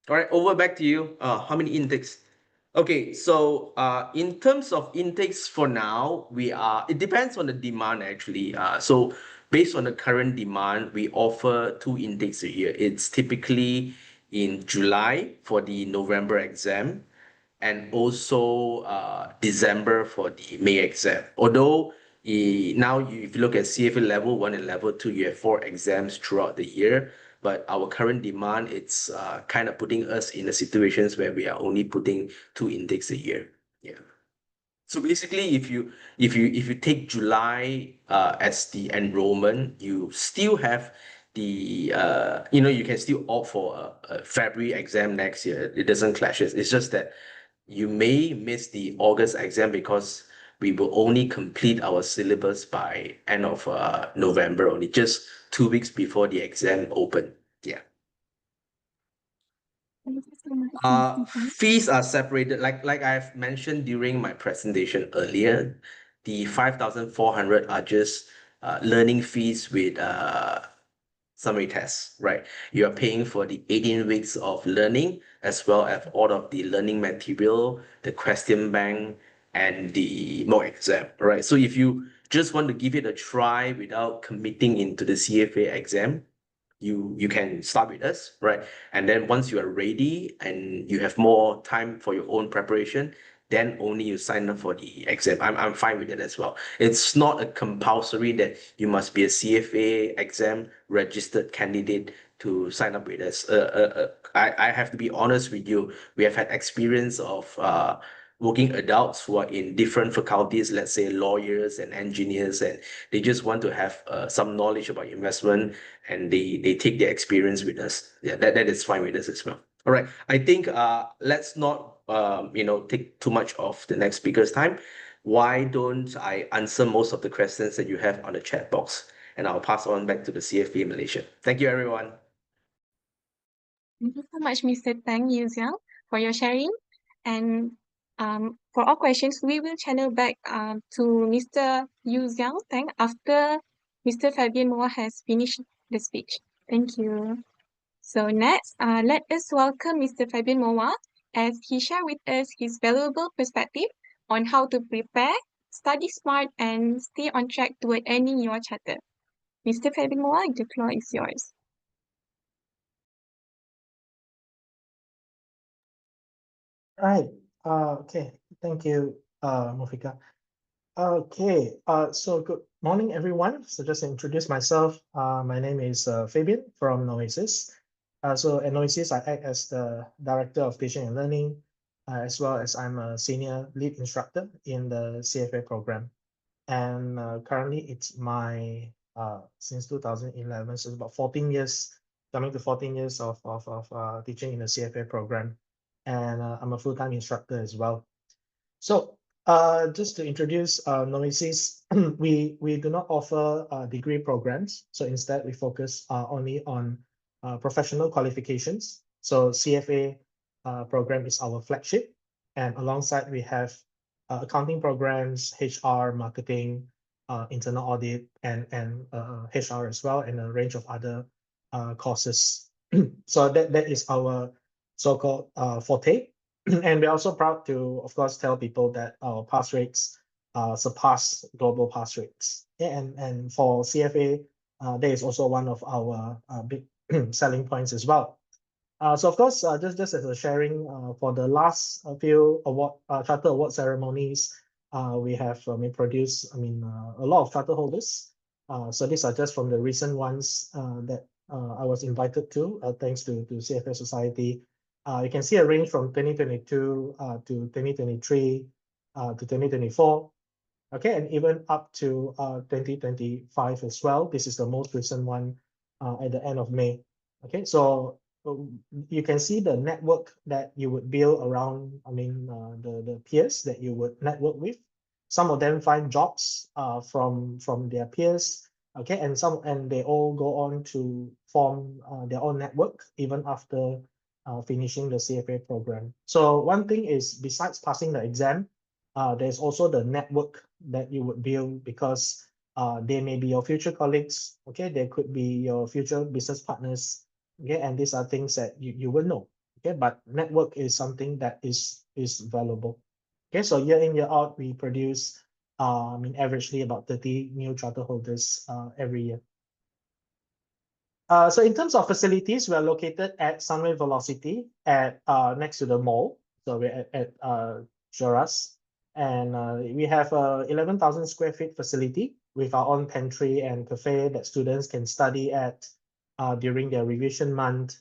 All right, over back to you. How many intakes? Okay, so in terms of intakes for now, it depends on the demand actually. So based on the current demand, we offer 2 intakes a year. It's typically in July for the November exam, and also December for the May exam. Although now if you look at CFA level 1 and level 2, you have 4 exams throughout the year. But our current demand, it's kind of putting us in a situations where we are only putting 2 intakes a year. Yeah. So basically, if you take July as the enrollment, you still have the you can still opt for a February exam next year. It doesn't clashes. It's just that you may miss the August exam because we will only complete our syllabus by end of November, only just 2 weeks before the exam open. Yeah. Fees are separated, like I've mentioned during my presentation earlier. The 5,400 are just learning fees with summary tests, right? You are paying for the 18 weeks of learning, as well as all of the learning material, the question bank, and the mock exam, right? So if you just want to give it a try without committing into the CFA exam, you can start with us, right? And then once you are ready and you have more time for your own preparation, then only you sign up for the exam. I'm fine with it as well. It's not a compulsory that you must be a CFA exam registered candidate to sign up with us. I have to be honest with you. We have had experience of working adults who are in different faculties, let's say lawyers and engineers, and they just want to have some knowledge about investment, and they take their experience with us. Yeah, that is fine with us as well. All right, I think let's not take too much of the next speaker's time. Why don't I answer most of the questions that you have on the chat box, and I'll pass on back to the CFA Malaysia. Thank you, everyone. Thank you so much, Mr. Tang Yuxiang, for your sharing. And for all questions, we will channel back to Mr. Yuxiang Tang after Mr. Fabian Moore has finished the speech. Thank you. So next, let us welcome Mr. Fabian Moore as he shares with us his valuable perspective on how to prepare, study smart, and stay on track toward earning your charter. Mr. Fabian Moore, the floor is yours. Right. Okay. Thank you, Mufika. Okay. So good morning, everyone. So just to introduce myself, my name is Fabian from Noesis. So at Noesis, I act as the Director of Teaching and Learning, as well as I'm a Senior Lead Instructor in the CFA program. And currently, it's my since 2011, so it's about 14 years, coming to 14 years of teaching in the CFA program. And I'm a full-time instructor as well. So just to introduce Noesis, we do not offer degree programs. So instead, we focus only on professional qualifications. So CFA program is our flagship. And alongside, we have accounting programs, HR, marketing, internal audit, and HR as well, and a range of other courses. So that is our so-called forte. And we're also proud to, of course, tell people that our pass rates surpass global pass rates. Yeah, and for CFA, that is also one of our big selling points as well. So of course, just as a sharing, for the last few charter award ceremonies, we have produced, a lot of charter holders. So these are just from the recent ones that I was invited to, thanks to CFA Society. You can see a range from 2022 to 2023 to 2024. Okay, and even up to 2025 as well. This is the most recent one at the end of May. Okay, so you can see the network that you would build around, the peers that you would network with. Some of them find jobs from their peers. Okay, and they all go on to form their own network even after finishing the CFA program. So one thing is, besides passing the exam, there's also the network that you would build, because they may be your future colleagues. Okay, they could be your future business partners. Okay, and these are things that you will know. Okay, but network is something that is valuable. Okay, so year in, year out, we produce averagely about 30 new charter holders every year. So in terms of facilities, we are located at Sunway Velocity at next to the mall. So we're at Joras, and we have a 11,000 square feet facility with our own pantry and cafe that students can study at during their revision month.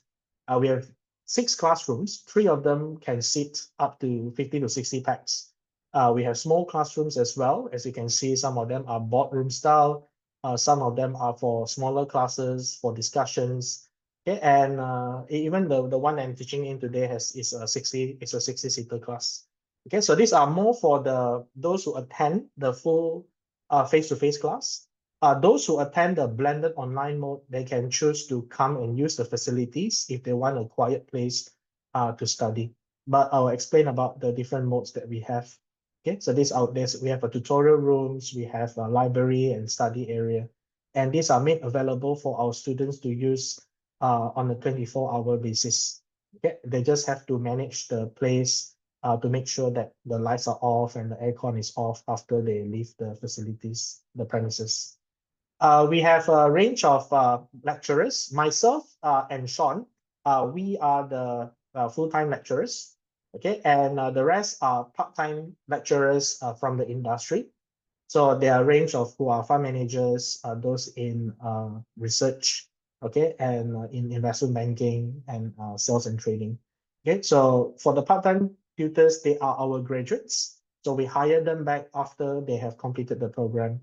We have 6 classrooms. 3 of them can sit up to 50 to 60 packs. We have small classrooms as well. As you can see, some of them are boardroom style. Some of them are for smaller classes, for discussions. Okay, and even the one I'm teaching in today is a 60-seater class. Okay, so these are more for those who attend the full face-to-face class. Those who attend the blended online mode, they can choose to come and use the facilities if they want a quiet place to study. But I'll explain about the different modes that we have. Okay, so we have a tutorial rooms, we have a library and study area, and these are made available for our students to use on a 24-hour basis. Okay, they just have to manage the place to make sure that the lights are off and the aircon is off after they leave the facilities, the premises. We have a range of lecturers. Myself and Sean, we are the full-time lecturers, okay, and the rest are part-time lecturers from the industry. So there are a range of who are fund managers, those in research, okay, and in investment banking and sales and trading. Okay, so for the part-time tutors, they are our graduates. So we hire them back after they have completed the program.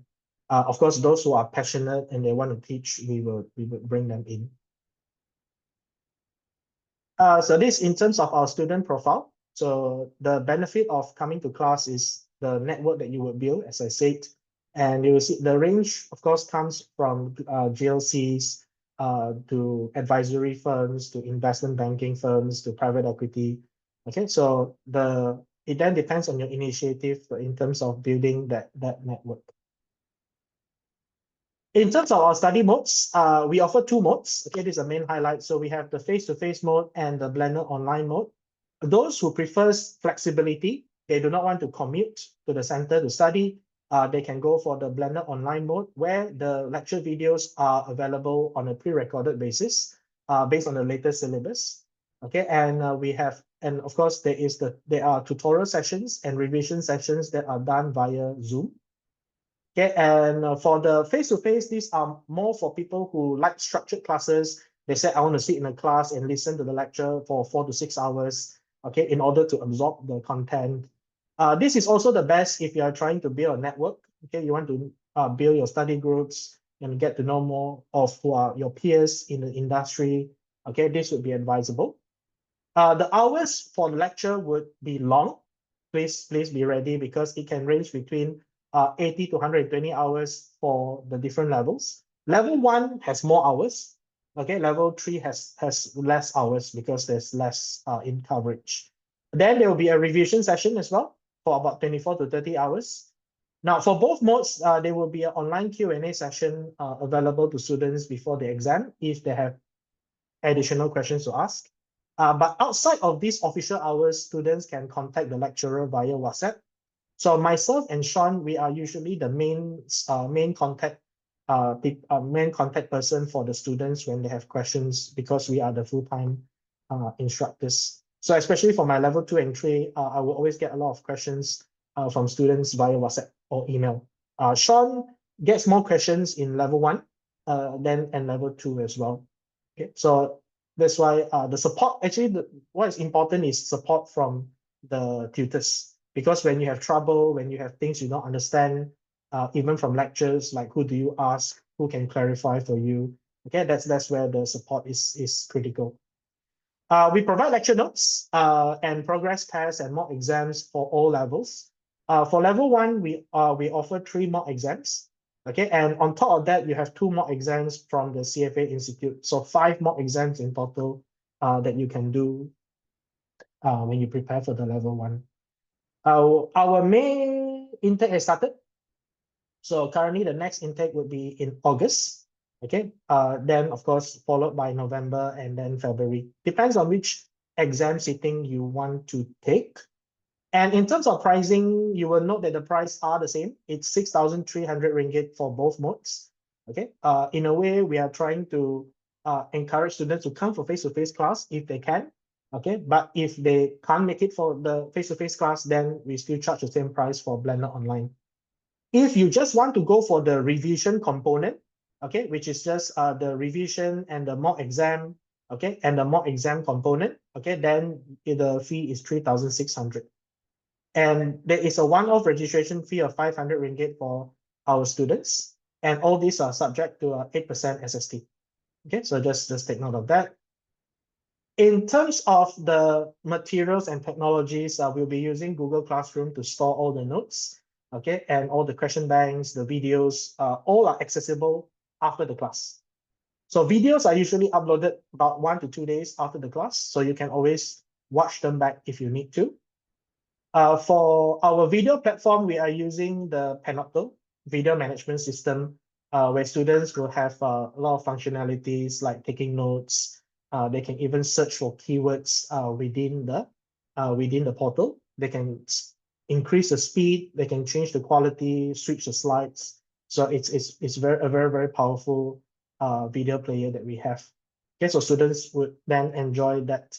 Of course, those who are passionate and they want to teach, we will bring them in. So this in terms of our student profile. So the benefit of coming to class is the network that you will build, as I said, and you will see the range, of course, comes from GLCs to advisory firms, to investment banking firms, to private equity. Okay, so it then depends on your initiative in terms of building that network. In terms of our study modes, we offer two modes. Okay, this is the main highlight. So we have the face-to-face mode and the blended online mode. Those who prefers flexibility, they do not want to commute to the center to study, they can go for the blended online mode where the lecture videos are available on a pre-recorded basis based on the latest syllabus. Okay, and and of course there are tutorial sessions and revision sessions that are done via Zoom. Okay, and for the face-to-face, these are more for people who like structured classes. They say, I want to sit in a class and listen to the lecture for 4 to 6 hours, okay, in order to absorb the content. This is also the best if you are trying to build a network. Okay, you want to build your study groups and get to know more of who are your peers in the industry. Okay, this would be advisable. The hours for the lecture would be long. Please be ready because it can range between 80 to 120 hours for the different levels. Level 1 has more hours. Okay, level 3 has less hours because there's less in coverage. Then there will be a revision session as well for about 24 to 30 hours. Now, for both modes, there will be an online Q&A session available to students before the exam if they have additional questions to ask. But outside of these official hours, students can contact the lecturer via WhatsApp. So myself and Sean, we are usually the main contact person for the students when they have questions because we are the full-time instructors. So especially for my level 2 and 3, I will always get a lot of questions from students via WhatsApp or email. Sean gets more questions in level 1 and level 2 as well. Okay, so that's why the support, actually what is important is support from the tutors. Because when you have trouble, when you have things you don't understand, even from lectures, like who do you ask, who can clarify for you? Okay, that's where the support is critical. We provide lecture notes and progress tests and mock exams for all levels. For level 1, we offer 3 mock exams. Okay, and on top of that, you have 2 mock exams from the CFA Institute. So 5 mock exams in total that you can do when you prepare for the level 1. Our main intake has started. So currently the next intake would be in August. Okay. Then of course followed by November and then February. Depends on which exam sitting you want to take. And in terms of pricing, you will note that the price are the same. It's 6,300 ringgit for both modes. Okay. In a way, we are trying to encourage students to come for face-to-face class if they can. Okay, but if they can't make it for the face-to-face class, then we still charge the same price for blended online. If you just want to go for the revision component, okay, which is just the revision and the mock exam, okay, and the mock exam component, okay, then the fee is 3,600. And there is a one-off registration fee of 500 ringgit for our students. And all these are subject to 8% SST. Okay, so just take note of that. In terms of the materials and technologies, we'll be using Google Classroom to store all the notes, okay, and all the question banks, the videos, all are accessible after the class. So videos are usually uploaded about 1 to 2 days after the class, so you can always watch them back if you need to. For our video platform, we are using the Panopto video management system where students will have a lot of functionalities like taking notes. They can even search for keywords within the portal. They can increase the speed. They can change the quality, switch the slides. So it's a very powerful video player that we have. Okay, so students would then enjoy that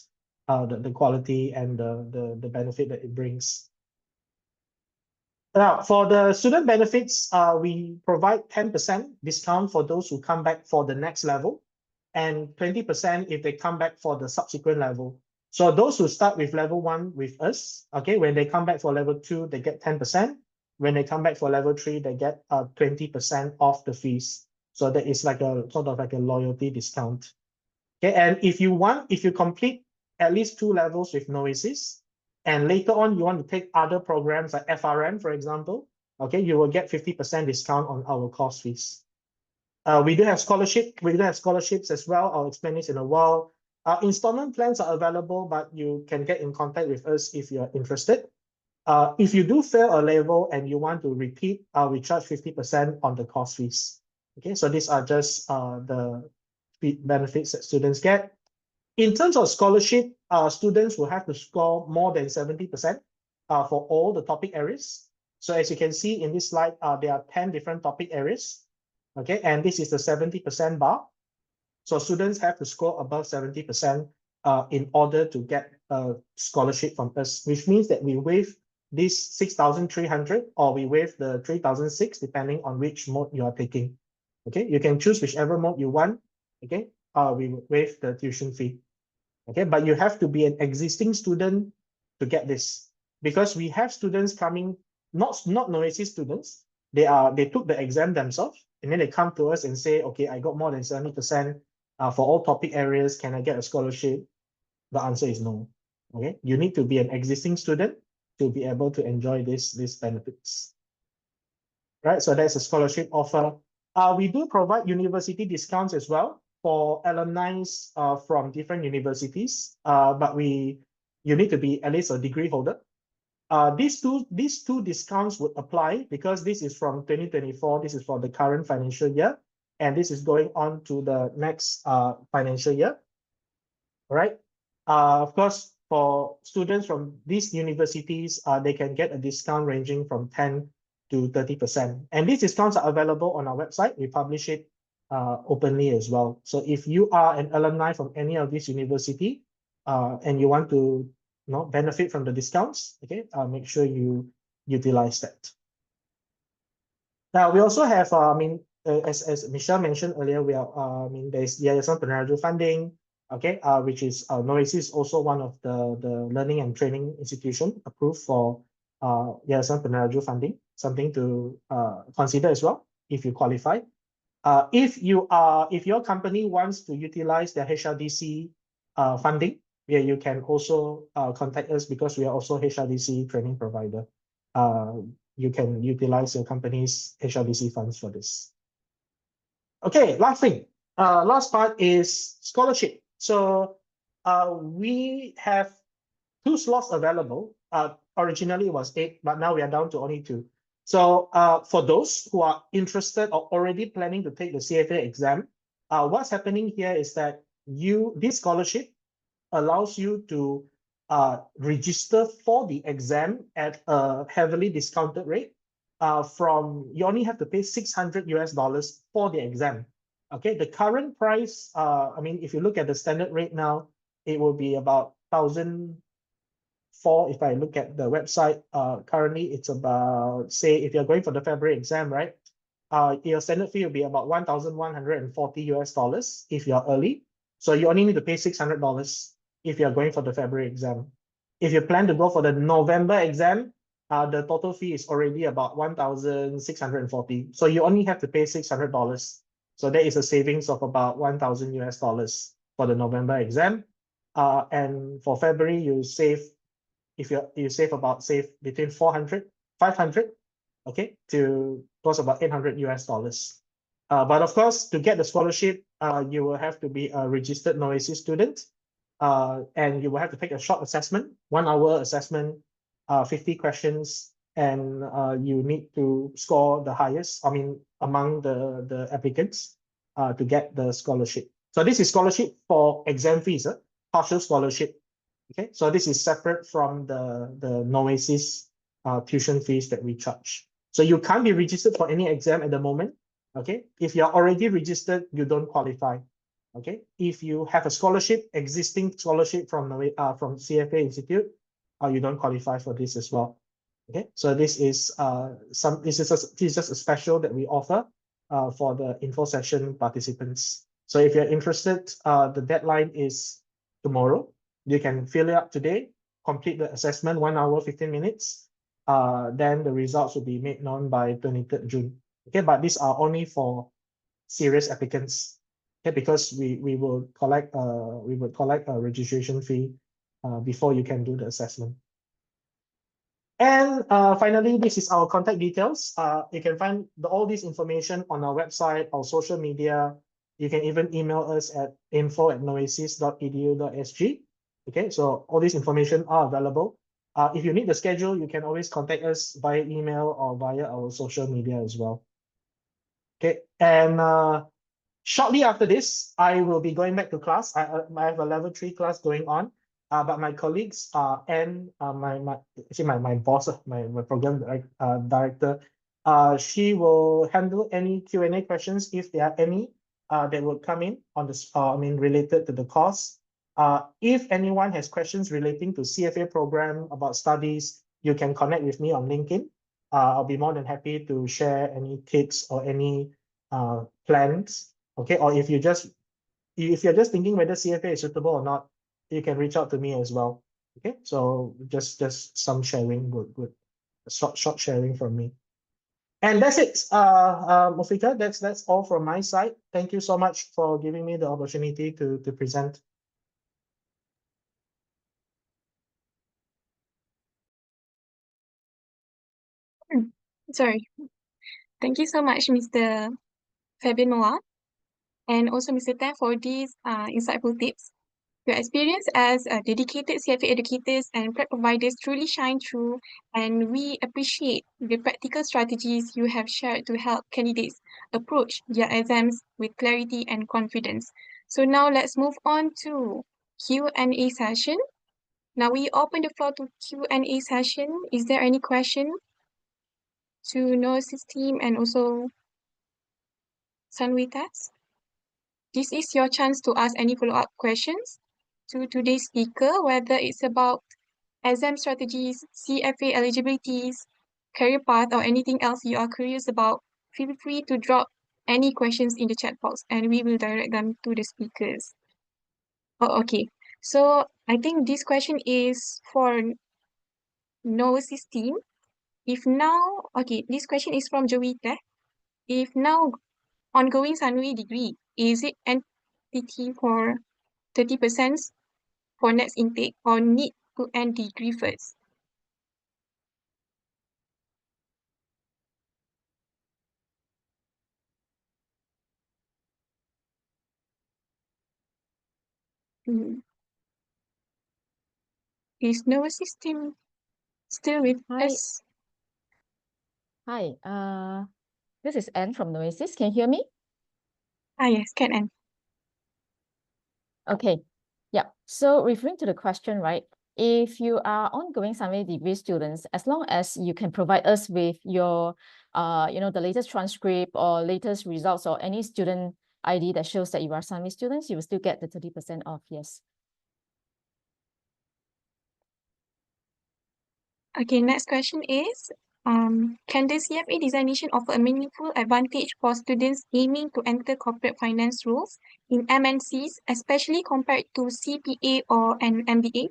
the quality and the benefit that it brings. Now, for the student benefits, we provide 10% discount for those who come back for the next level, and 20% if they come back for the subsequent level. So those who start with level 1 with us, okay, when they come back for level 2, they get 10%. When they come back for level 3, they get 20% off the fees. So that is like a sort of like a loyalty discount. Okay, and if you complete at least 2 levels with Noesis, and later on you want to take other programs like FRM, for example, okay, you will get 50% discount on our course fees. We do have scholarships as well. I'll explain this in a while. Installment plans are available, but you can get in contact with us if you're interested. If you do fail a level and you want to repeat, we charge 50% on the course fees. Okay, so these are just the benefits that students get. In terms of scholarship, students will have to score more than 70% for all the topic areas. So as you can see in this slide, there are 10 different topic areas. Okay, and this is the 70% bar. So students have to score above 70% in order to get a scholarship from us, which means that we waive this 6,300 or we waive the 3,006 depending on which mode you are taking. Okay, you can choose whichever mode you want. Okay, we waive the tuition fee. Okay, but you have to be an existing student to get this, because we have students coming, not Noesis students. They took the exam themselves, and then they come to us and say, okay, I got more than 70% for all topic areas. Can I get a scholarship? The answer is no. Okay, you need to be an existing student to be able to enjoy these benefits. Right, so that's a scholarship offer. We do provide university discounts as well for alumni from different universities, but you need to be at least a degree holder. These two discounts would apply because this is from 2024. This is for the current financial year, and this is going on to the next financial year. All right. Of course, for students from these universities, they can get a discount ranging from 10 to 30%. And these discounts are available on our website. We publish it openly as well. So if you are an alumni from any of these university and you want to benefit from the discounts, okay, make sure you utilize that. Now we also have, as Michelle mentioned earlier, we are, there's Yayasan Peneraju funding, okay, which is Noesis also one of the learning and training institution approved for Yayasan Peneraju funding, something to consider as well if you qualify. If your company wants to utilize the HRDC funding, yeah, you can also contact us because we are also HRDC training provider. You can utilize your company's HRDC funds for this. Okay, last thing. Last part is scholarship. So we have 2 slots available. Originally it was 8, but now we are down to only 2. So for those who are interested or already planning to take the CFA exam, what's happening here is that this scholarship allows you to register for the exam at a heavily discounted rate. You only have to pay $600 for the exam. Okay, the current price, if you look at the standard rate now, it will be about 1,004. If I look at the website, currently it's about, say, if you're going for the February exam, right? Your standard fee will be about $1,140 if you're early. So you only need to pay $600 if you're going for the February exam. If you plan to go for the November exam, the total fee is already about $1,640. So you only have to pay $600. So there is a savings of about $1,000 for the November exam. And for February, you save, if you save between 500, okay, to cost about $800. But of course, to get the scholarship, you will have to be a registered Noesis student. And you will have to take a short assessment, 1 hour assessment, 50 questions. and you need to score the highest, I mean, among the applicants to get the scholarship. So this is scholarship for exam fees, partial scholarship. Okay, so this is separate from the Noesis tuition fees that we charge. So you can't be registered for any exam at the moment. Okay, if you're already registered, you don't qualify. Okay, if you have a scholarship, existing scholarship from CFA Institute, you don't qualify for this as well. Okay, so this is just a special that we offer for the info session participants. So if you're interested, the deadline is tomorrow. You can fill it up today, complete the assessment, 1 hour, 15 minutes. Then the results will be made known by 23rd June. Okay, but these are only for serious applicants. Okay, because we will collect a registration fee before you can do the assessment. And finally, this is our contact details. You can find all this information on our website, our social media. You can even email us at info@noesis.edu.sg. Okay, so all this information are available. If you need the schedule, you can always contact us via email or via our social media as well. Okay, and shortly after this, I will be going back to class. I have a level 3 class going on. But my colleagues and my boss, my program director, she will handle any Q&A questions if there are any that will come in on this, related to the course. If anyone has questions relating to CFA program about studies, you can connect with me on LinkedIn. I'll be more than happy to share any tips or any plans. Okay, or if you're just thinking whether CFA is suitable or not, you can reach out to me as well. Okay, so just some sharing, good short sharing from me. And that's it, Mufika. That's all from my side. Thank you so much for giving me the opportunity to present. Sorry. Thank you so much, Mr. Fabian Noah, and also Mr. Tan for these insightful tips. Your experience as dedicated CFA educators and prep providers truly shine through, and we appreciate the practical strategies you have shared to help candidates approach their exams with clarity and confidence. So now let's move on to Q&A session. Now we open the floor to Q&A session. Is there any question to Noah's team and also Sanwitas? This is your chance to ask any follow-up questions to today's speaker, whether it's about exam strategies, CFA eligibilities, career path, or anything else you are curious about. Feel free to drop any questions in the chat box and we will direct them to the speakers. Oh, okay. So I think this question is for Noah's team. If now, okay, this question is from Joey Teh. If now ongoing Sanui degree, is it entity for 30% for next intake or need to end degree first? Mm. Is no system still with Hi. us? Hi, this is Anne from Noesis. Can you hear me? Ah, yes, can end. Okay, yeah. So referring to the question, right? If you are ongoing Sunway degree students, as long as you can provide us with your, the latest transcript or latest results or any student ID that shows that you are Sunway students, you will still get the 30% off, yes. Okay, next question is, can the CFA designation offer a meaningful advantage for students aiming to enter corporate finance roles in MNCs, especially compared to CPA or an MBA?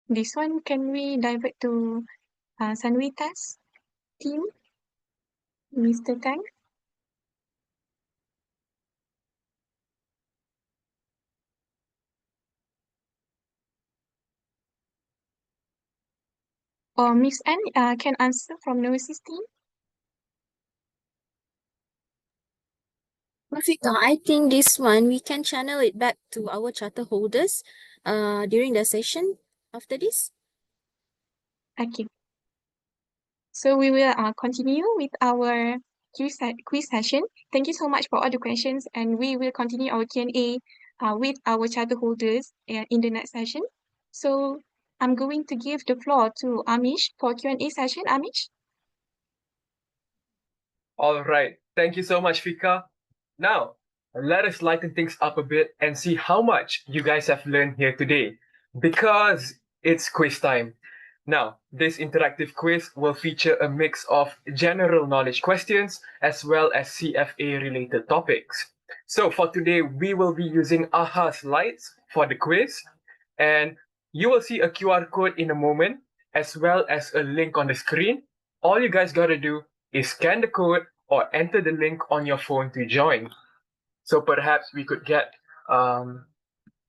This one, can we divert to Sanwita's team, Mr. Tang? Or Miss Anne can answer from Noesis team? Rafika, I think this one we can channel it back to our charter holders during the session after this. Okay. So we will continue with our quiz session. Thank you so much for all the questions, and we will continue our Q&A with our charter holders in the next session. So I'm going to give the floor to Amish for Q&A session. Amish? All right. Thank you so much, Fika. Now, let us lighten things up a bit and see how much you guys have learned here today, because it's quiz time. Now, this interactive quiz will feature a mix of general knowledge questions as well as CFA related topics. So for today, we will be using AHA slides for the quiz, and you will see a QR code in a moment as well as a link on the screen. All you guys gotta do is scan the code or enter the link on your phone to join. So perhaps we could get the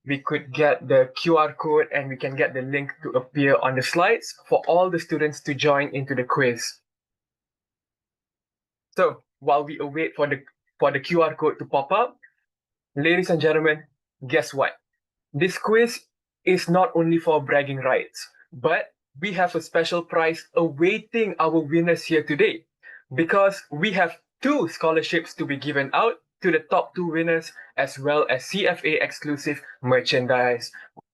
QR code and we can get the link to appear on the slides for all the students to join into the quiz. So while we await for the QR code to pop up, ladies and gentlemen, guess what? This quiz is not only for bragging rights, but we have a special prize awaiting our winners here today, because we have 2 scholarships to be given out to the top 2 winners, as well as CFA exclusive merchandise.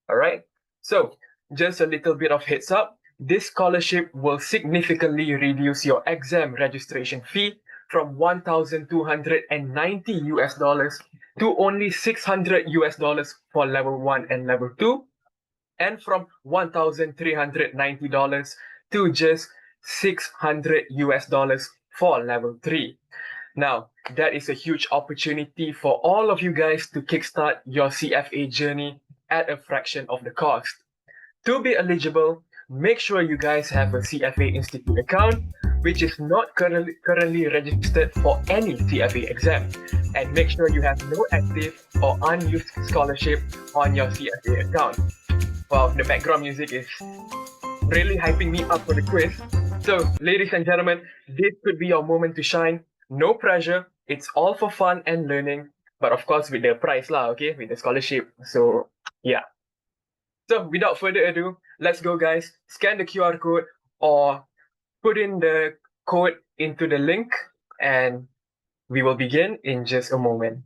All right. So just a little bit of heads up. This scholarship will significantly reduce your exam registration fee from 1,290 US dollars to only 600 US dollars for level 1 and level 2, and from $1,390 to just 600 US dollars for level 3. Now, that is a huge opportunity for all of you guys to kickstart your CFA journey at a fraction of the cost. To be eligible, make sure you guys have a CFA Institute account, which is not currently registered for any CFA exam, and make sure you have no active or unused scholarship on your CFA account. Wow, the background music is really hyping me up for the quiz. So, ladies and gentlemen, this could be your moment to shine. No pressure. It's all for fun and learning, but of course with the prize lah, okay, with the scholarship. So, yeah. So, without further ado, let's go, guys. Scan the QR code or put in the code into the link, and we will begin in just a moment.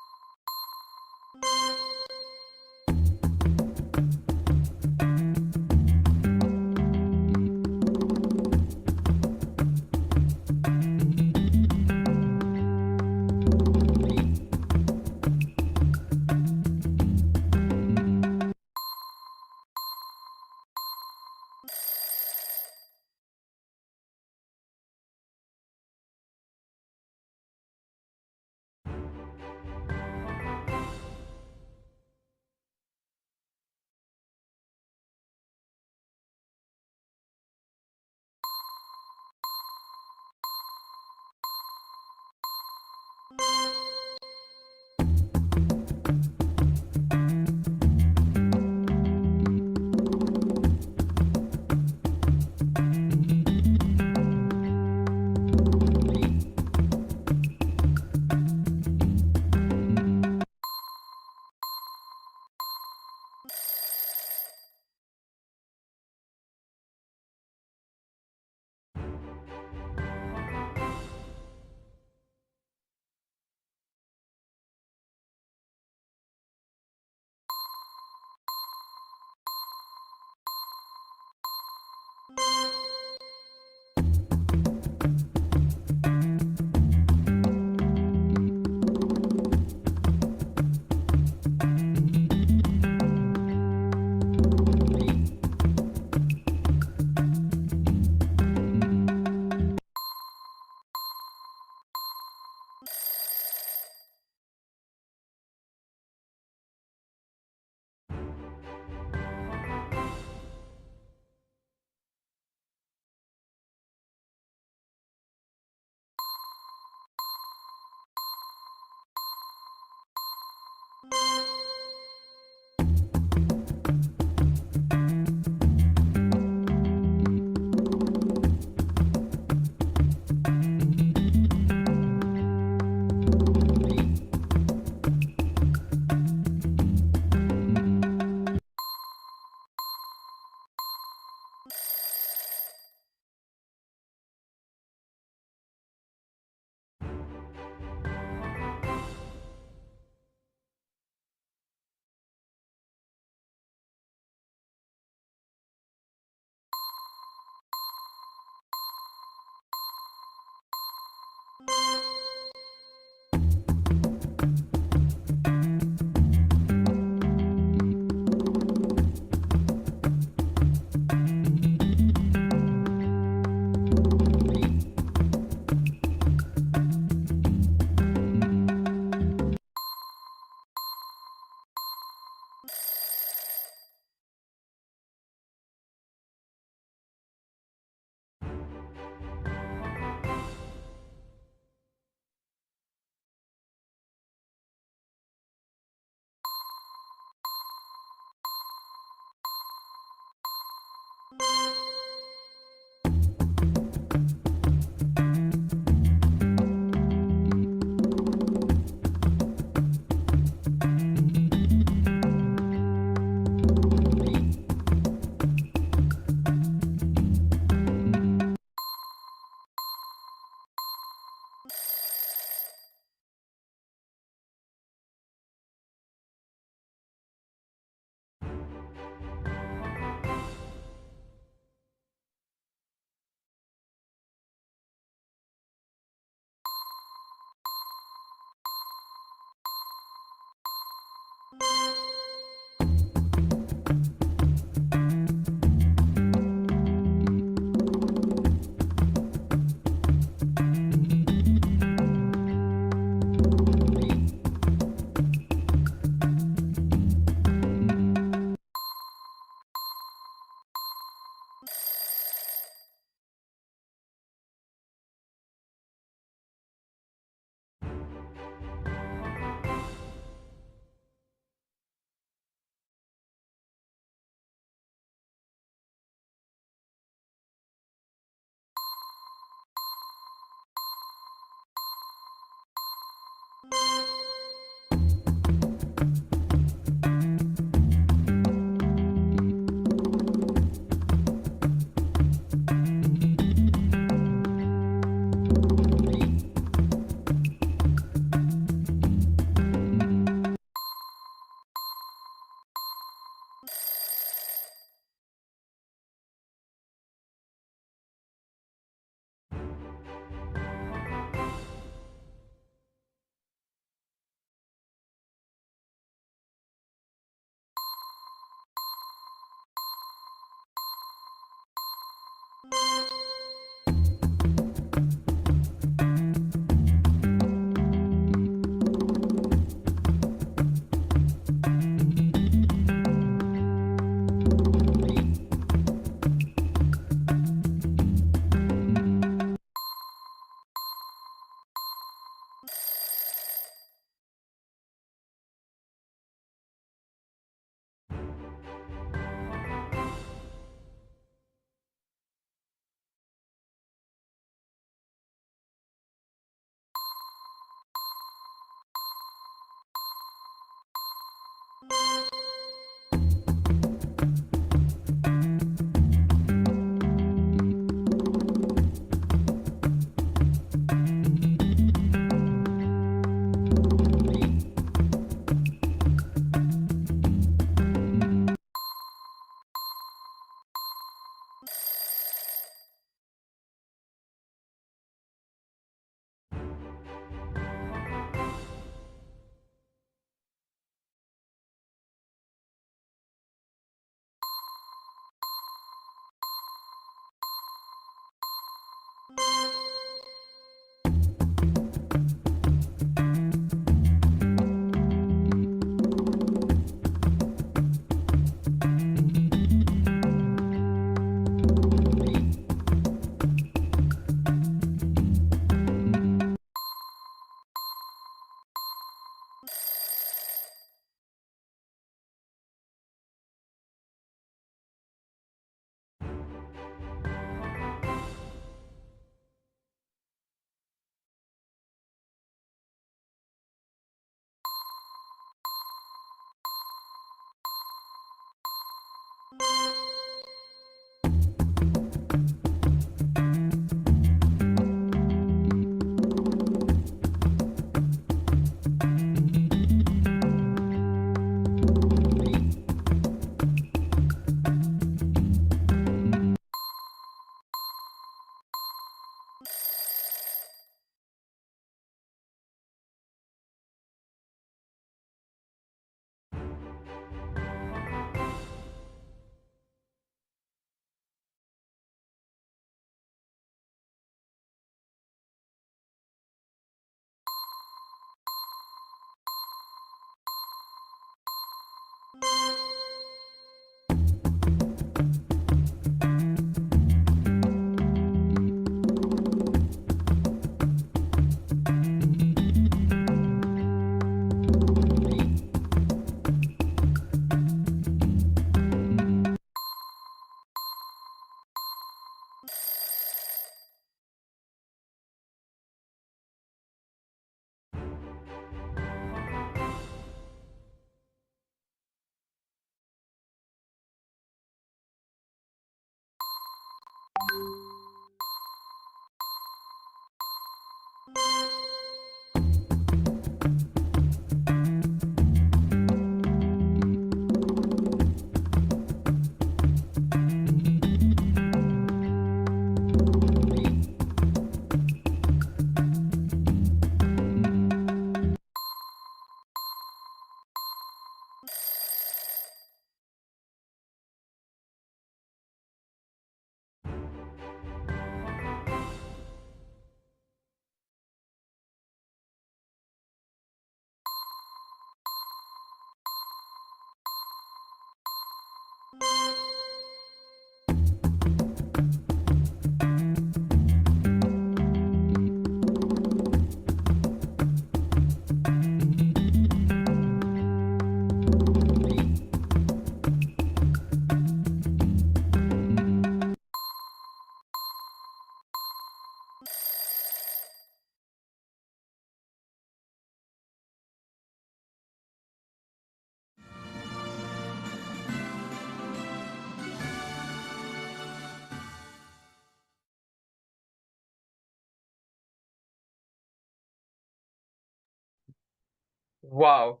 Wow,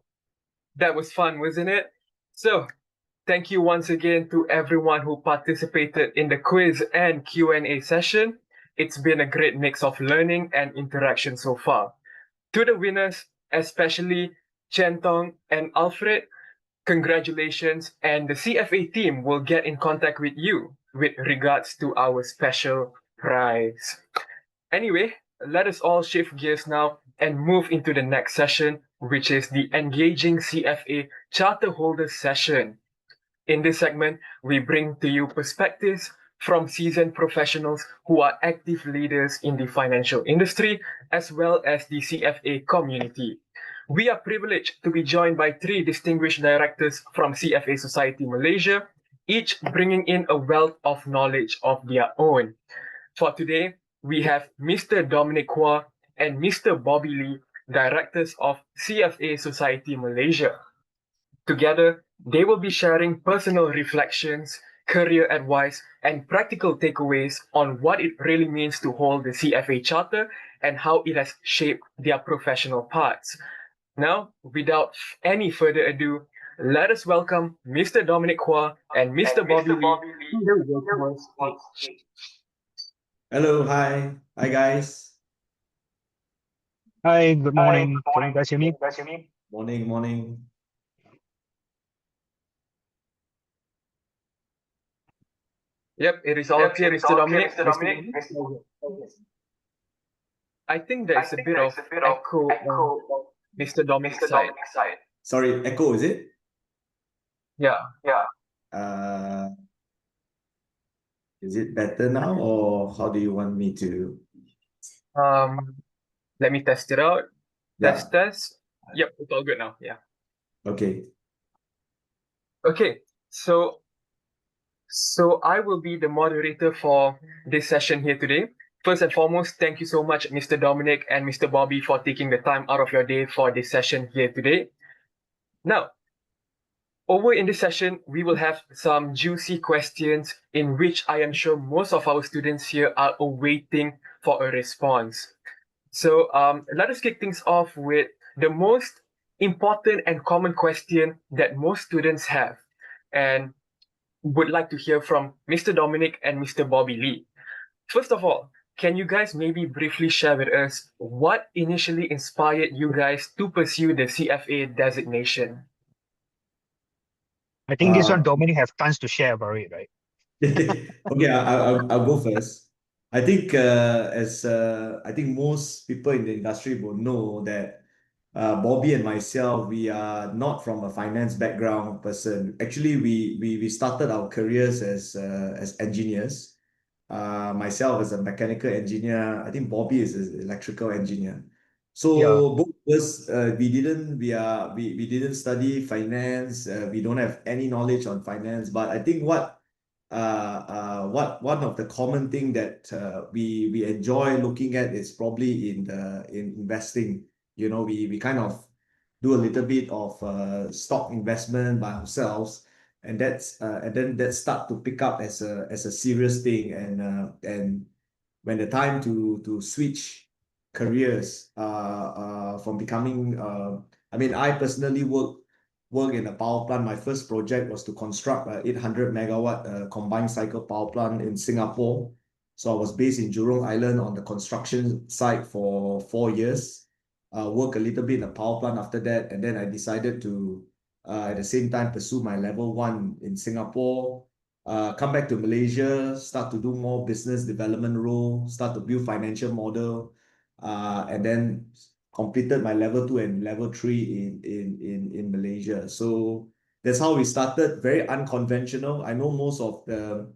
that was fun, wasn't it? So, thank you once again to everyone who participated in the quiz and Q&A session. It's been a great mix of learning and interaction so far. To the winners, especially Chen Tong and Alfred, congratulations, and the CFA team will get in contact with you with regards to our special prize. Anyway, let us all shift gears now and move into the next session, which is the Engaging CFA Charter Holders session. In this segment, we bring to you perspectives from seasoned professionals who are active leaders in the financial industry as well as the CFA community. We are privileged to be joined by three distinguished directors from CFA Society Malaysia, each bringing in a wealth of knowledge of their own. For today, we have Mr. Dominic Hua and Mr. Bobby Lee, directors of CFA Society Malaysia. Together, they will be sharing personal reflections, career advice, and practical takeaways on what it really means to hold the CFA Charter and how it has shaped their professional paths. Now, without any further ado, let us welcome Mr. Dominic Hua and Mr. Bobby Lee to the virtual stage. Hello, hi. Hi, guys. Hi, good morning. Can you guys hear me? Morning, morning. Yep, it is all clear, Mr. Dominic. I think there is a bit of echo on Mr. Dominic's side. Sorry, echo, is it? Yeah. Is it better now, or how do you want me to? Let me test it out. Yeah. Test. Yep, it's all good now. Yeah. Okay. Okay. So I will be the moderator for this session here today. First and foremost, thank you so much, Mr. Dominic and Mr. Bobby, for taking the time out of your day for this session here today. Now, over in this session, we will have some juicy questions in which I am sure most of our students here are awaiting for a response. So let us kick things off with the most important and common question that most students have, and would like to hear from Mr. Dominic and Mr. Bobby Lee. First of all, can you guys maybe briefly share with us what initially inspired you guys to pursue the CFA designation? I think this one Dominic have tons to share about it, right? Okay, I'll go first. I think I think most people in the industry will know that Bobby and myself, we are not from a finance background person. Actually, we started our careers as engineers. Myself as a mechanical engineer. I think Bobby is an electrical engineer. So both of us, we didn't study finance. We don't have any knowledge on finance. But I think what one of the common thing that we enjoy looking at is probably in investing. You know, we kind of do a little bit of stock investment by ourselves. and then that start to pick up as a serious thing. And when the time to switch careers from becoming I mean, I personally work in a power plant. My first project was to construct a 800 megawatt combined cycle power plant in Singapore. So I was based in Jurong Island on the construction site for 4 years. Work a little bit in a power plant after that, and then I decided to at the same time pursue my level 1 in Singapore. Come back to Malaysia, start to do more business development role, start to build financial model, and then completed my level 2 and level 3 in Malaysia. So that's how we started. Very unconventional. I know most of the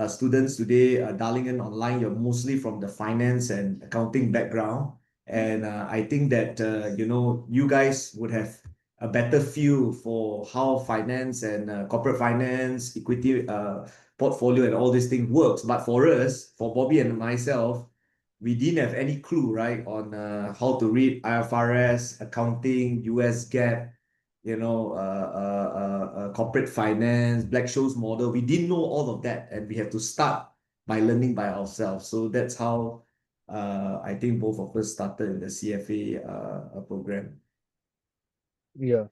students today are dialing in online. You're mostly from the finance and accounting background, and I think that you guys would have a better feel for how finance and corporate finance, equity portfolio, and all these things works. But for us, for Bobby and myself, we didn't have any clue, right, on how to read IFRS, accounting, US GAAP, corporate finance, Black-Scholes model. We didn't know all of that, and we have to start by learning by ourselves. So that's how I think both of us started in the CFA program. Yeah.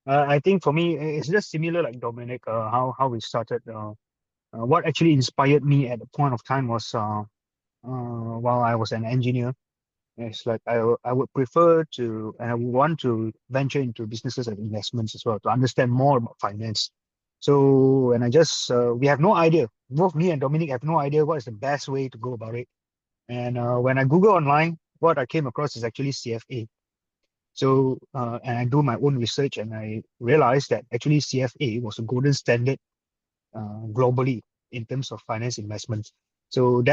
I think for me, it's just similar like Dominic, how we started. What actually inspired me at the point of time was while I was an engineer. It's like I would prefer to, and I would want to venture into businesses and investments as well to understand more about finance. So, and I just, we have no idea. Both me and Dominic have no idea what is the best way to go about it. And when I Google online, what I came across is actually CFA. So, and I do my own research, and I realized that actually CFA was a golden standard globally in terms of finance investments. So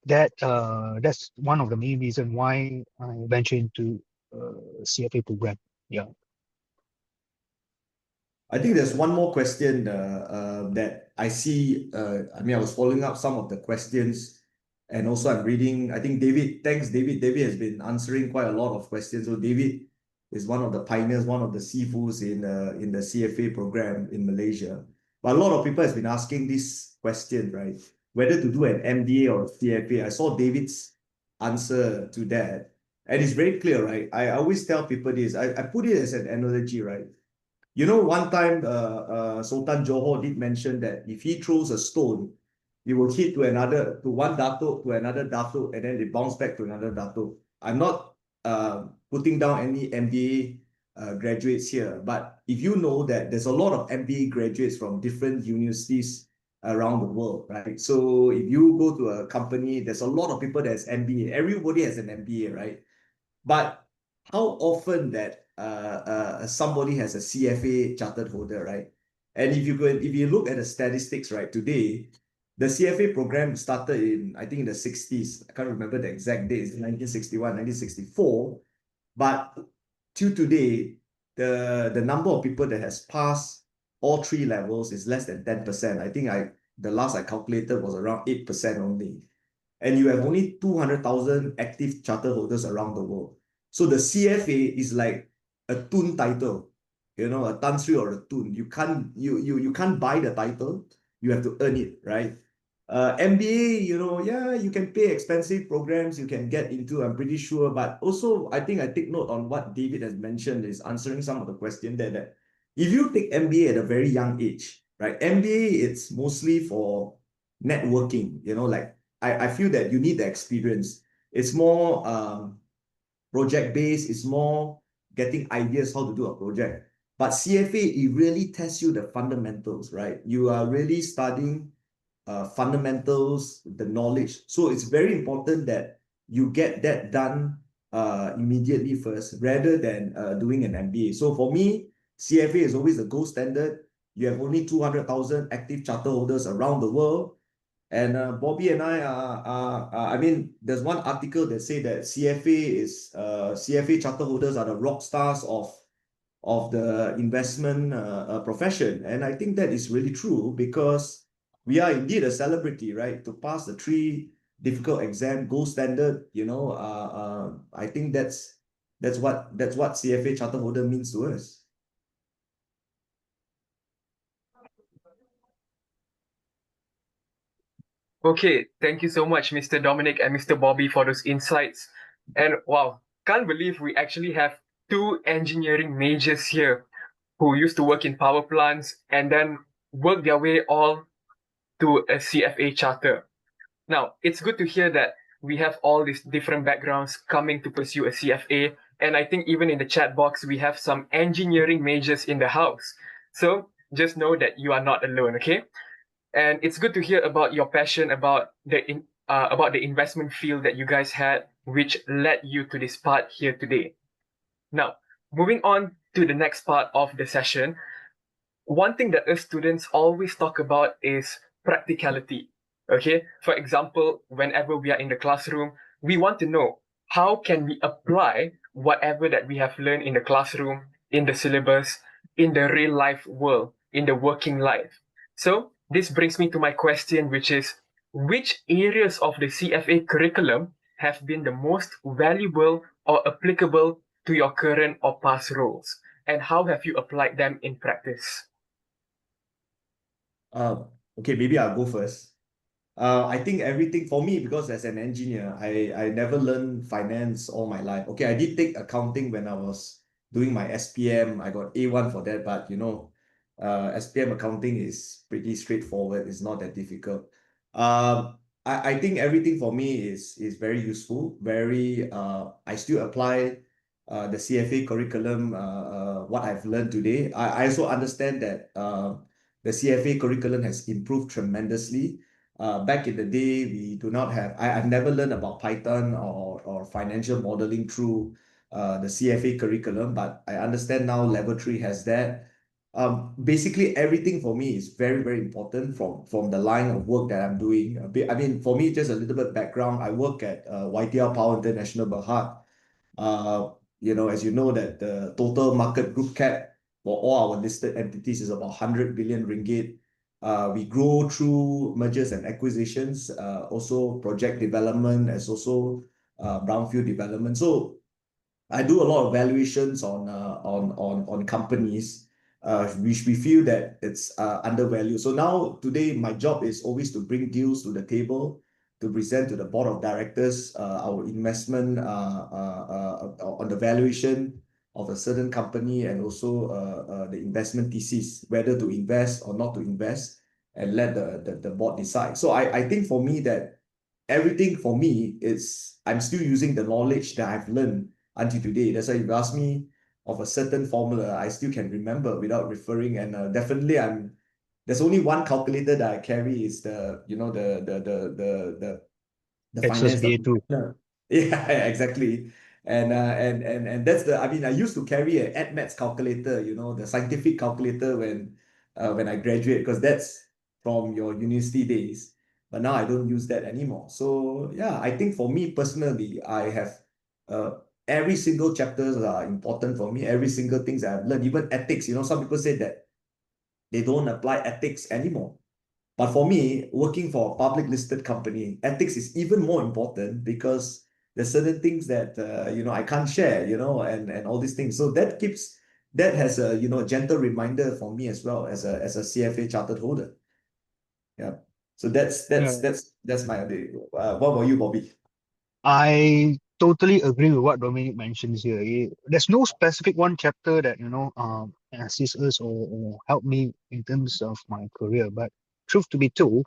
that's one of the main reasons why I venture into CFA program. Yeah. I think there's one more question that I see. I mean, I was following up some of the questions, and also I'm reading. I think David, thanks, David. David has been answering quite a lot of questions. So David is one of the pioneers, one of the CFUs in the CFA program in Malaysia. But a lot of people has been asking this question, right? Whether to do an MBA or a CFA. I saw David's answer to that, and it's very clear, right? I always tell people this. I put it as an analogy, right? One time Sultan Johor did mention that if he throws a stone, it will hit to one datuk, to another datuk, and then it bounce back to another datuk. I'm not putting down any MBA graduates here, but if you know that there's a lot of MBA graduates from different universities around the world, right? So if you go to a company, there's a lot of people that's MBA. Everybody has an MBA, right? But how often that somebody has a CFA chartered holder, right? And if you look at the statistics, right, today, the CFA program started in, I think, in the 60s. I can't remember the exact date. It's 1961, 1964. But till today, the number of people that has passed all 3 levels is less than 10%. I think the last I calculated was around 8% only. And you have only 200,000 active charter holders around the world. So the CFA is like a Tun title, a Tan Sri or a Tun. You can't buy the title. You have to earn it, right? MBA, yeah, you can pay expensive programs you can get into, I'm pretty sure. But also, I think I take note on what David has mentioned is answering some of the question that if you take MBA at a very young age, right? MBA, it's mostly for networking, like I feel that you need the experience. It's more project-based, it's more getting ideas how to do a project. But CFA, it really tests you the fundamentals, right? You are really studying fundamentals, the knowledge. So it's very important that you get that done immediately first, rather than doing an MBA. So for me, CFA is always the gold standard. You have only 200,000 active charter holders around the world. And Bobby and I I mean, there's one article that say that CFA charter holders are the rock stars of the investment profession. And I think that is really true, because we are indeed a celebrity, right? To pass the 3 difficult exam, gold standard, I think that's what CFA charter holder means to us. Okay, thank you so much, Mr. Dominic and Mr. Bobby, for those insights. And wow, can't believe we actually have two engineering majors here who used to work in power plants and then work their way all to a CFA charter. Now, it's good to hear that we have all these different backgrounds coming to pursue a CFA. And I think even in the chat box, we have some engineering majors in the house. So just know that you are not alone, okay? And it's good to hear about your passion about the investment field that you guys had, which led you to this part here today. Now, moving on to the next part of the session, one thing that us students always talk about is practicality. Okay, for example, whenever we are in the classroom, we want to know how can we apply whatever that we have learned in the classroom, in the syllabus, in the real life world, in the working life. So this brings me to my question, which is which areas of the CFA curriculum have been the most valuable or applicable to your current or past roles, and how have you applied them in practice? Uh, okay, maybe I'll go first. I think everything for me, because as an engineer, I never learned finance all my life. Okay, I did take accounting when I was doing my SPM. I got A1 for that, but SPM accounting is pretty straightforward. It's not that difficult. I think everything for me is very useful. I still apply the CFA curriculum, what I've learned today. I also understand that the CFA curriculum has improved tremendously. Back in the day, we do not have, I've never learned about Python or financial modeling through the CFA curriculum, but I understand now Level 3 has that. Basically, everything for me is very, very important from the line of work that I'm doing. I mean, for me, just a little bit background, I work at YTL Power International Berhad. As you know, that the total market group cap for all our listed entities is about 100 billion ringgit. We grow through mergers and acquisitions, also project development, as also brownfield development. So I do a lot of valuations on companies, which we feel that it's undervalued. So now today, my job is always to bring deals to the table, to present to the board of directors our investment on the valuation of a certain company, and also the investment thesis, whether to invest or not to invest, and let the board decide. So I think for me that everything for me is I'm still using the knowledge that I've learned until today. That's why if you ask me of a certain formula, I still can remember without referring. And definitely, there's only one calculator that I carry is the Texas finance. BA2. Yeah, exactly. And that's I mean, I used to carry an AdMaths calculator, the scientific calculator when I graduate, because that's from your university days. But now I don't use that anymore. So yeah, I think for me personally, I have uh, every single chapters are important for me. Every single things I've learned, even ethics. Some people say that they don't apply ethics anymore. But for me, working for a public listed company, ethics is even more important, because there's certain things that I can't share, and all these things. So that has a gentle reminder for me as well as a CFA chartered holder. Yeah. So that's my idea. What about you, Bobby? I totally agree with what Dominic mentions here. There's no specific one chapter that assists us or help me in terms of my career. But truth to be told,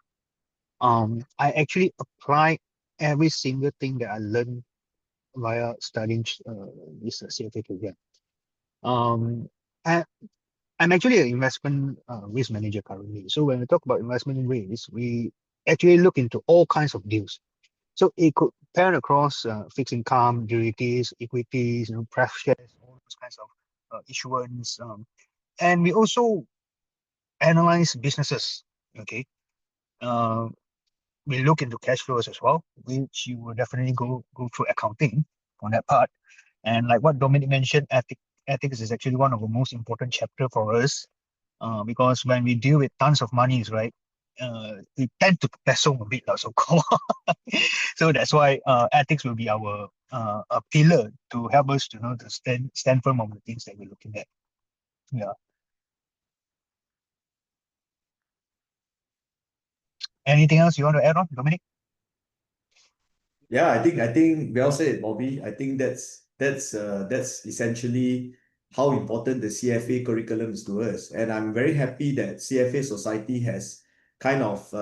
I actually apply every single thing that I learned via studying this CFA program. And I'm actually an investment risk manager currently. So when we talk about investment risk, we actually look into all kinds of deals. So it could pan across fixed income, derivatives, equities, pref shares, all those kinds of issuance. And we also analyze businesses. Okay. We look into cash flows as well, which you will definitely go through accounting on that part. And like what Dominic mentioned, ethics is actually one of the most important chapter for us, because when we deal with tons of monies, right, we tend to peso a bit, so called. So that's why ethics will be our a pillar to help us to to stand firm on the things that we're looking at. Yeah. Anything else you want to add on, Dominic? Yeah, I think well said, Bobby. I think that's essentially how important the CFA curriculum is to us. And I'm very happy that CFA Society has kind of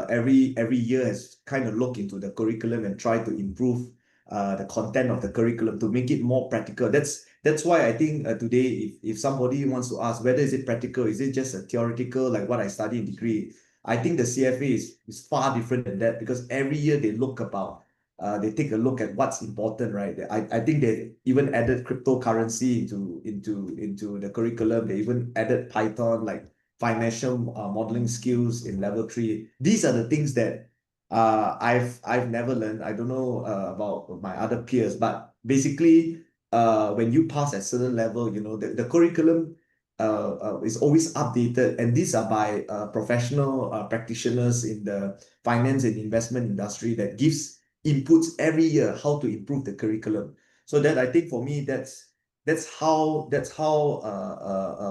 every year has kind of looked into the curriculum and try to improve the content of the curriculum to make it more practical. That's why I think today, if somebody wants to ask whether is it practical, is it just a theoretical like what I study in degree? I think the CFA is far different than that because every year they take a look at what's important, right? I think they even added cryptocurrency into the curriculum. They even added Python, like financial modeling skills in level 3. These are the things that I've never learned. I don't know about my other peers, but basically, when you pass at certain level, the curriculum is always updated, and these are by professional practitioners in the finance and investment industry that gives inputs every year how to improve the curriculum. So that I think for me that's how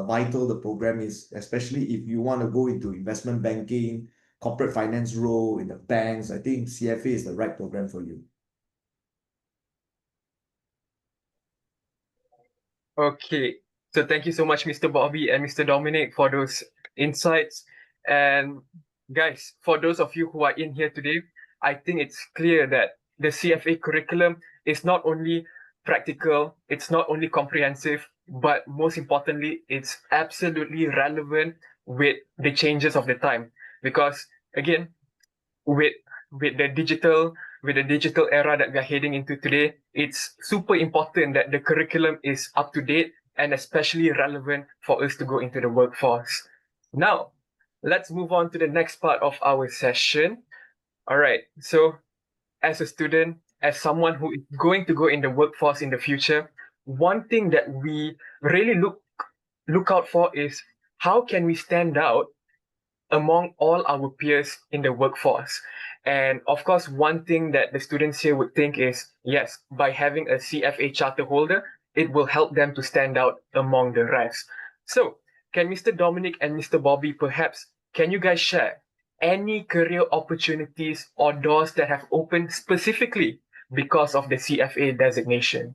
vital the program is, especially if you want to go into investment banking, corporate finance role in the banks. I think CFA is the right program for you. Okay, so thank you so much, Mr. Bobby and Mr. Dominic, for those insights. And guys, for those of you who are in here today, I think it's clear that the CFA curriculum is not only practical, it's not only comprehensive, but most importantly, it's absolutely relevant with the changes of the time. Because again, with with the digital era that we are heading into today, it's super important that the curriculum is up to date and especially relevant for us to go into the workforce. Now, let's move on to the next part of our session. All right. So, as a student, as someone who is going to go in the workforce in the future, one thing that we really look out for is how can we stand out among all our peers in the workforce. And of course, one thing that the students here would think is, yes, by having a CFA charter holder, it will help them to stand out among the rest. So, can Mr. Dominic and Mr. Bobby perhaps, can you guys share any career opportunities or doors that have opened specifically because of the CFA designation?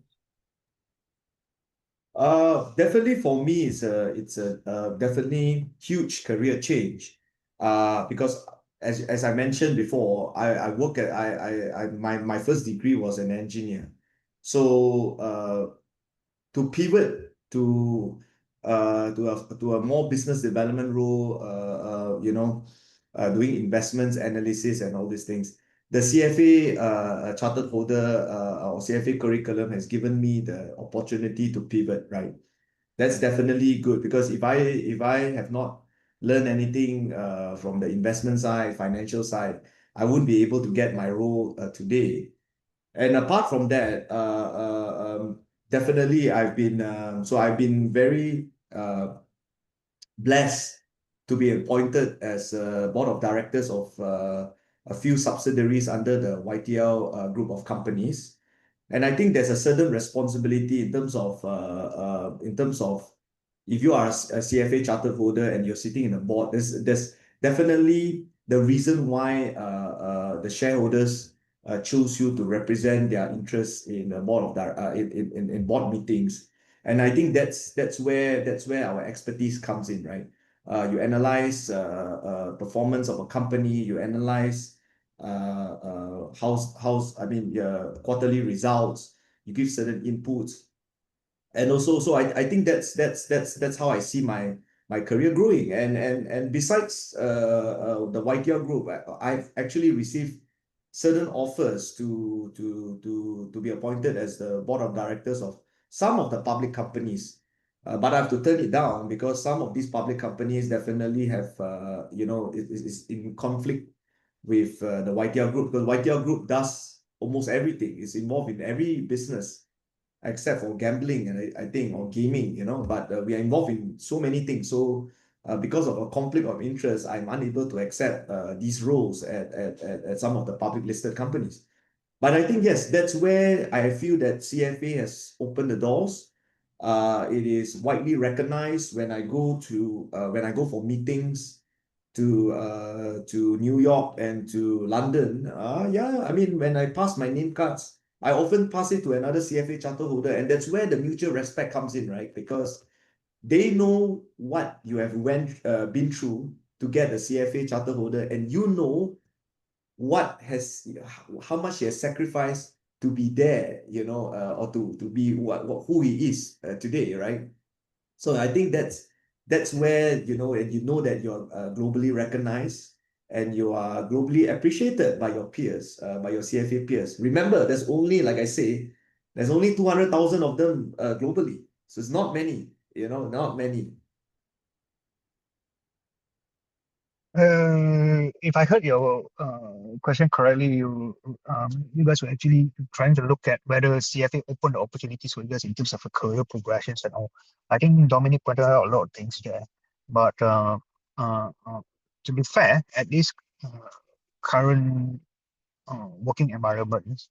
Definitely for me, it's a definitely huge career change. Because as I mentioned before, I work at my first degree was an engineer. So to pivot to a more business development role, doing investments analysis and all these things. The CFA chartered holder or CFA curriculum has given me the opportunity to pivot, right? That's definitely good because if I have not learned anything from the investment side, financial side, I wouldn't be able to get my role today. And apart from that, definitely I've been very blessed to be appointed as a board of directors of a few subsidiaries under the YTL group of companies. And I think there's a certain responsibility in terms of if you are a CFA chartered holder and you're sitting in a board, there's definitely the reason why the shareholders choose you to represent their interests in the board of in board meetings. And I think that's where our expertise comes in, right? You analyze performance of a company, you analyze quarterly results, you give certain inputs. And also, so I think that's how I see my career growing. And besides the YTL group, I've actually received certain offers to be appointed as the board of directors of some of the public companies. But I have to turn it down because some of these public companies definitely have, is in conflict with the YTL group, because YTL group does almost everything. It's involved in every business except for gambling and I think or gaming, but we are involved in so many things. So because of a conflict of interest, I'm unable to accept these roles at some of the public listed companies. But I think, yes, that's where I feel that CFA has opened the doors. It is widely recognized when I go for meetings. to New York and to London, yeah, I mean, when I pass my name cards, I often pass it to another CFA charter holder, and that's where the mutual respect comes in, right? Because they know what you have been through to get a CFA charter holder, and you know how much he has sacrificed to be there, or to be who he is today, right? So I think that's where, and you know that you're globally recognized and you are globally appreciated by your peers, by your CFA peers. Remember, like I say, there's only 200,000 of them globally. So it's not many, not many. If I heard your question correctly, you guys were actually trying to look at whether CFA opened the opportunities for you guys in terms of career progressions and all. I think Dominic pointed out a lot of things there, but to be fair, at this current working environment,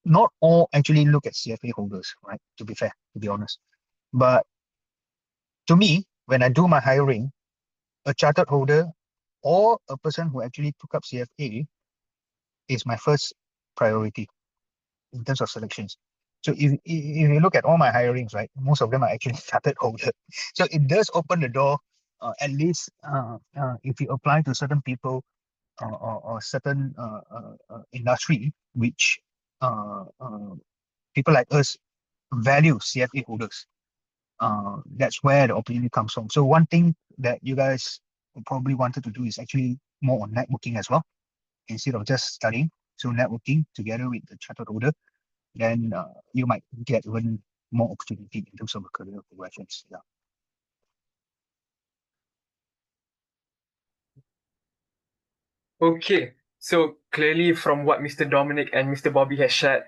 not all actually look at CFA holders, right? To be fair, to be honest, but to me, when I do my hiring, a chartered holder or a person who actually took up CFA is my first priority in terms of selections. So if you look at all my hirings, right, most of them are actually chartered holder. So it does open the door, at least if you apply to certain people or certain industry, which people like us value CFA holders. That's where the opportunity comes from. So one thing that you guys probably wanted to do is actually more on networking as well, instead of just studying. So networking together with the chartered holder, then you might get even more opportunity in terms of career progressions. Yeah. Okay, so clearly from what Mr. Dominic and Mr. Bobby has shared,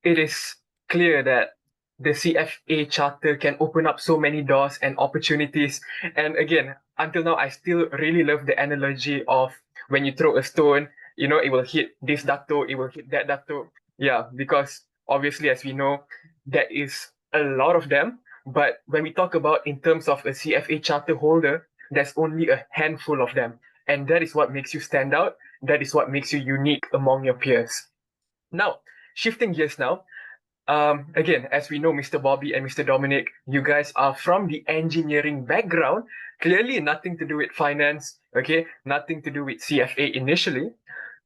it is clear that the CFA charter can open up so many doors and opportunities. And again, until now, I still really love the analogy of when you throw a stone, it will hit this ducto, it will hit that ducto. Yeah, because obviously, as we know, there is a lot of them. But when we talk about in terms of a CFA charter holder, there's only a handful of them. And that is what makes you stand out. That is what makes you unique among your peers. Now, shifting gears now, again, as we know, Mr. Bobby and Mr. Dominic, you guys are from the engineering background. Clearly, nothing to do with finance, okay? Nothing to do with CFA initially.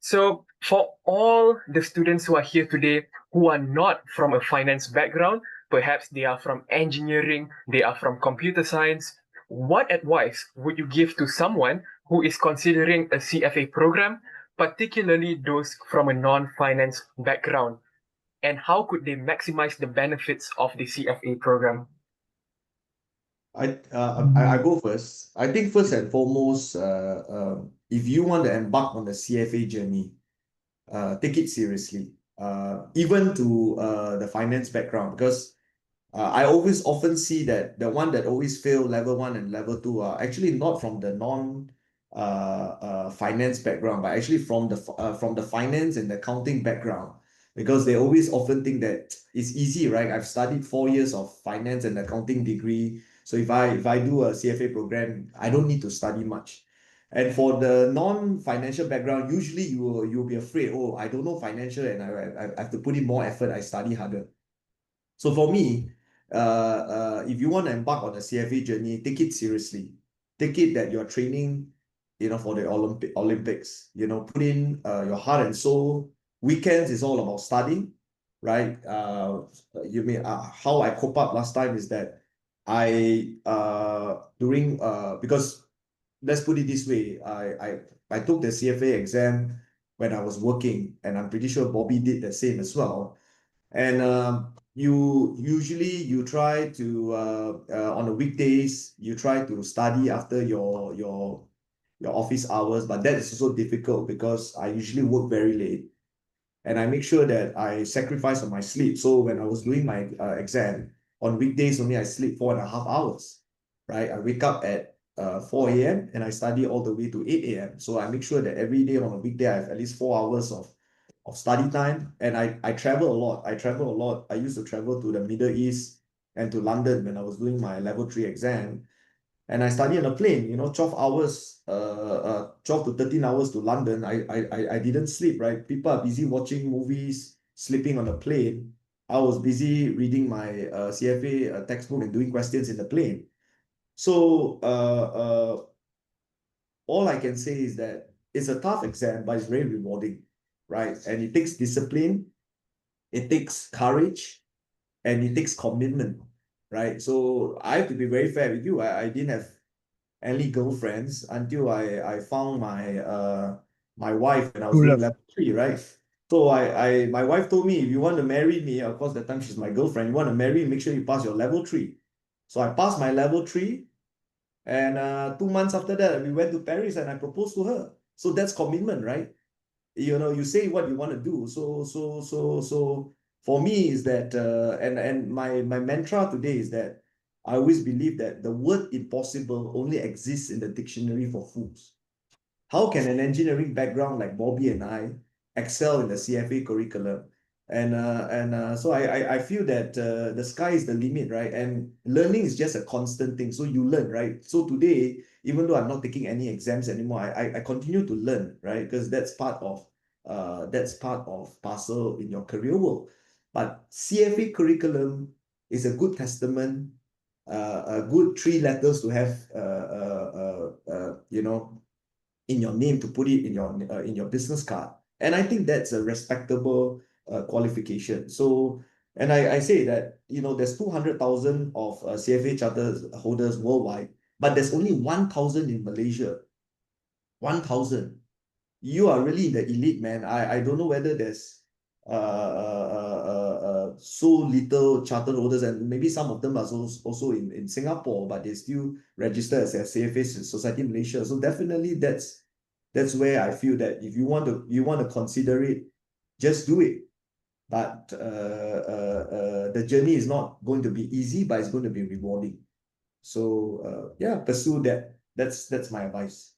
So, for all the students who are here today who are not from a finance background, perhaps they are from engineering, they are from computer science, what advice would you give to someone who is considering a CFA program, particularly those from a non-finance background? And how could they maximize the benefits of the CFA program? I go first. I think first and foremost, if you want to embark on the CFA journey, take it seriously. Even to the finance background, because I always often see that the one that always fail level 1 and level 2 are actually not from the non finance background, but actually from the finance and accounting background, because they always often think that it's easy, right? I've studied 4 years of finance and accounting degree, so if I do a CFA program, I don't need to study much. And for the non-financial background, usually you'll be afraid, oh, I don't know financial and I have to put in more effort, I study harder. So for me, if you want to embark on a CFA journey, take it seriously. Take it that you're training, for the Olympics. Put in your heart and soul. Weekends is all about studying, right? How I cope up last time is that because let's put it this way, I took the CFA exam when I was working, and I'm pretty sure Bobby did the same as well. And you try to on the weekdays you try to study after your office hours, but that is also difficult because I usually work very late, and I make sure that I sacrifice on my sleep. So when I was doing my exam on weekdays only, I sleep 4.5 hours, right? I wake up at 4 a.m. and I study all the way to 8 a.m. So I make sure that every day on a weekday I have at least 4 hours of study time. And I travel a lot. I used to travel to the Middle East and to London when I was doing my level 3 exam. and I study on a plane, 12 hours, 12 to 13 hours to London. I didn't sleep, right? People are busy watching movies, sleeping on a plane. I was busy reading my CFA textbook and doing questions in the plane. So all I can say is that it's a tough exam, but it's very rewarding, right? And it takes discipline, it takes courage, and it takes commitment, right? So I have to be very fair with you. I didn't have any girlfriends until I found my wife when I was True doing love. level 3, right? So my wife told me, if you want to marry me, of course, that time she's my girlfriend, you want to marry me, make sure you pass your level 3. So I passed my level 3, and 2 months after that, we went to Paris and I proposed to her. So that's commitment, right? You say what you want to do. So for me is that and my mantra today is that I always believe that the word impossible only exists in the dictionary for fools. How can an engineering background like Bobby and I excel in the CFA curriculum? And so I feel that the sky is the limit, right? And learning is just a constant thing. So you learn, right? So today, even though I'm not taking any exams anymore, I continue to learn, right? Because that's part of parcel in your career world. But CFA curriculum is a good testament, a good 3 letters to have, in your name, to put it in your business card. And I think that's a respectable qualification. So, and I say that, there's 200,000 of CFA charter holders worldwide, but there's only 1,000 in Malaysia. 1,000. You are really the elite, man. I don't know whether there's so little charter holders, and maybe some of them are also in Singapore, but they still register as a CFA Society in Malaysia. So definitely that's where I feel that if you want to consider it, just do it. But the journey is not going to be easy, but it's going to be rewarding. So yeah, pursue that. That's my advice.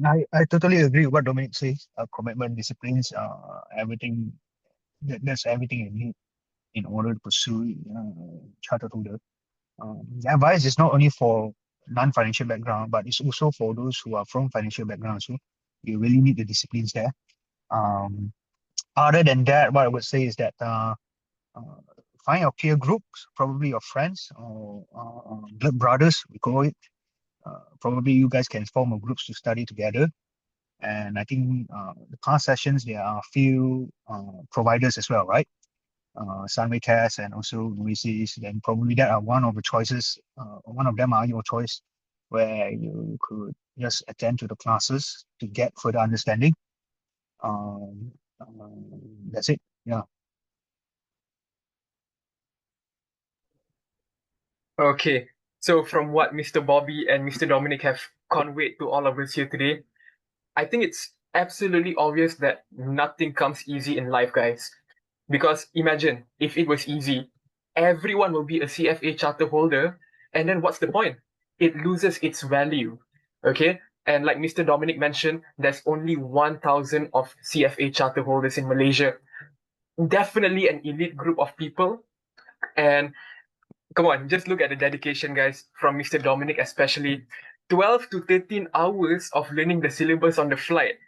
I totally agree with what Dominic says. Commitment, disciplines, everything. That's everything you need in order to pursue chartered holder. The advice is not only for non-financial background, but it's also for those who are from financial background. So you really need the disciplines there. Other than that, what I would say is that find your peer groups, probably your friends or blood brothers, we call it. Probably you guys can form a groups to study together. And I think the class sessions, there are a few providers as well, right? Sunway Cares and also Noesis, then probably that are one of the choices. One of them are your choice, where you could just attend to the classes to get further understanding. That's it. Yeah. Okay, so from what Mr. Bobby and Mr. Dominic have conveyed to all of us here today, I think it's absolutely obvious that nothing comes easy in life, guys. Because imagine if it was easy, everyone will be a CFA charter holder, and then what's the point? It loses its value. Okay? And like Mr. Dominic mentioned, there's only 1,000 of CFA charter holders in Malaysia. Definitely an elite group of people. And come on, just look at the dedication, guys, from Mr. Dominic, especially 12 to 13 hours of learning the syllabus on the flight.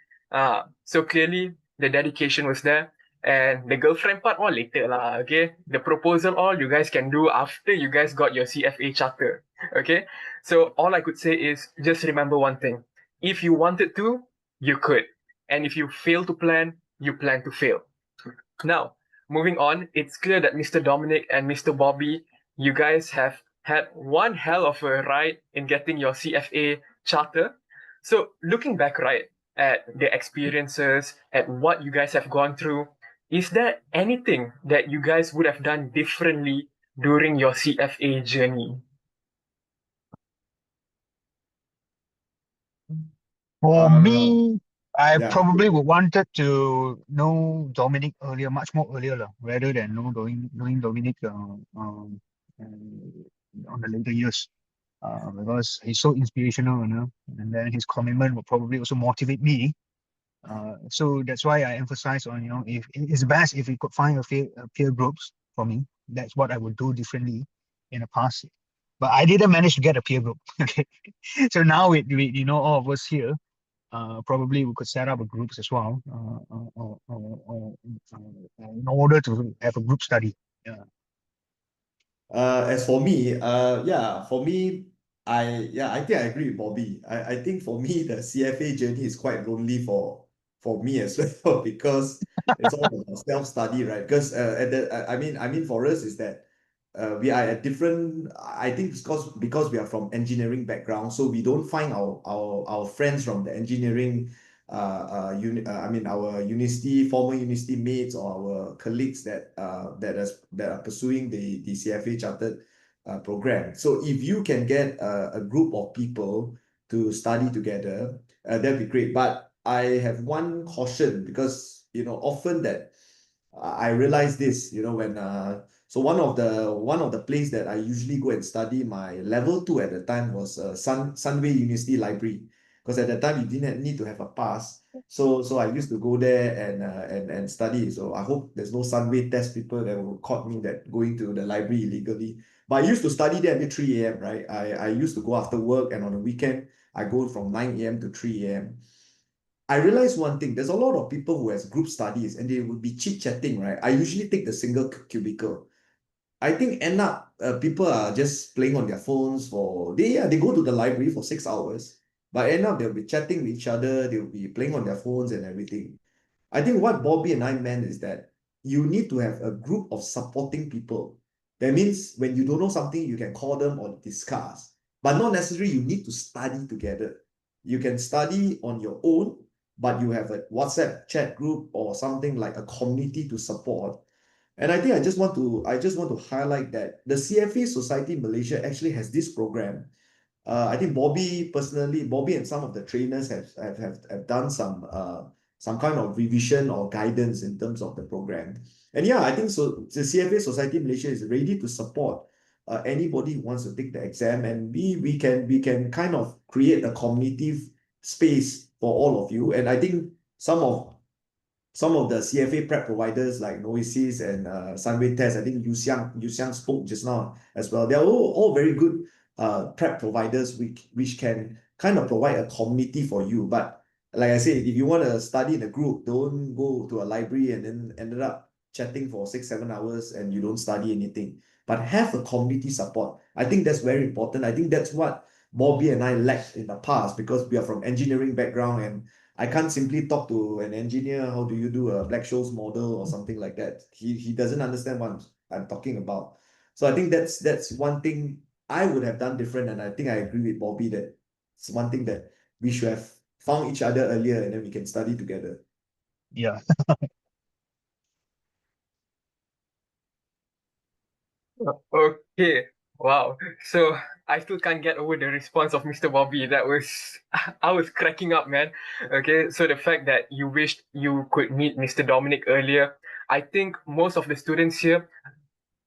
So clearly, the dedication was there. And the girlfriend part, all later lah, okay? The proposal, all you guys can do after you guys got your CFA charter, okay? So all I could say is just remember one thing. If you wanted to, you could. And if you fail to plan, you plan to fail. Now, moving on, it's clear that Mr. Dominic and Mr. Bobby, you guys have had one hell of a ride in getting your CFA charter. So, looking back, right, at the experiences, at what you guys have gone through, is there anything that you guys would have done differently during your CFA journey? For Uh, me, I yeah. probably would wanted to know Dominic earlier, much more earlier, rather than knowing Dominic on the later years. Because he's so inspirational, and then his commitment will probably also motivate me. So that's why I emphasize on, if it's best if we could find a peer groups for me. That's what I would do differently in the past. but I didn't manage to get a peer group. Okay, so now with all of us here, probably we could set up a groups as well, in order to have a group study. Yeah. As for me, for me, I think I agree with Bobby. I think for me, the CFA journey is quite lonely for me as well because it's all about self-study, right? Because I mean, for us is that we are at different. I think it's because we are from engineering background, so we don't find our friends from the engineering our university, former university mates or our colleagues that are pursuing the CFA chartered program. So if you can get a group of people to study together, that'd be great. But I have one caution because often that I realize this, when so one of the place that I usually go and study my level 2 at the time was Sunway University Library, because at that time you didn't need to have a pass. So I used to go there and study. So I hope there's no Sunway test people that will caught me that going to the library illegally. But I used to study there until 3 a.m., right? I used to go after work, and on the weekend I go from 9 a.m. to 3 a.m. I realized one thing, there's a lot of people who has group studies and they would be chit-chatting, right? I usually take the single cubicle. I think end up people are just playing on their phones they go to the library for 6 hours, but end up they'll be chatting with each other, they'll be playing on their phones and everything. I think what Bobby and I meant is that you need to have a group of supporting people. That means when you don't know something, you can call them or discuss, but not necessarily you need to study together. You can study on your own, but you have a WhatsApp chat group or something like a community to support. And I think I just want to highlight that the CFA Society Malaysia actually has this program. I think Bobby and some of the trainers have done some kind of revision or guidance in terms of the program. And yeah, I think so. The CFA Society Malaysia is ready to support anybody who wants to take the exam, and we can kind of create a community space for all of you. And I think some of the CFA prep providers like Noesis and Sunway Test, I think Yu Xiang spoke just now as well. They're all very good prep providers which can kind of provide a community for you. But like I said, if you want to study in a group, don't go to a library and then ended up chatting for 6-7 hours and you don't study anything. But have a community support. I think that's very important. I think that's what Bobby and I lacked in the past because we are from engineering background, and I can't simply talk to an engineer, how do you do a Black-Scholes model or something like that. He doesn't understand what I'm talking about. So I think that's one thing I would have done different, and I think I agree with Bobby that it's one thing that we should have found each other earlier and then we can study together. Yeah. Okay. Wow. So I still can't get over the response of Mr. Bobby. That was I was cracking up, man. Okay. So the fact that you wished you could meet Mr. Dominic earlier, I think most of the students here,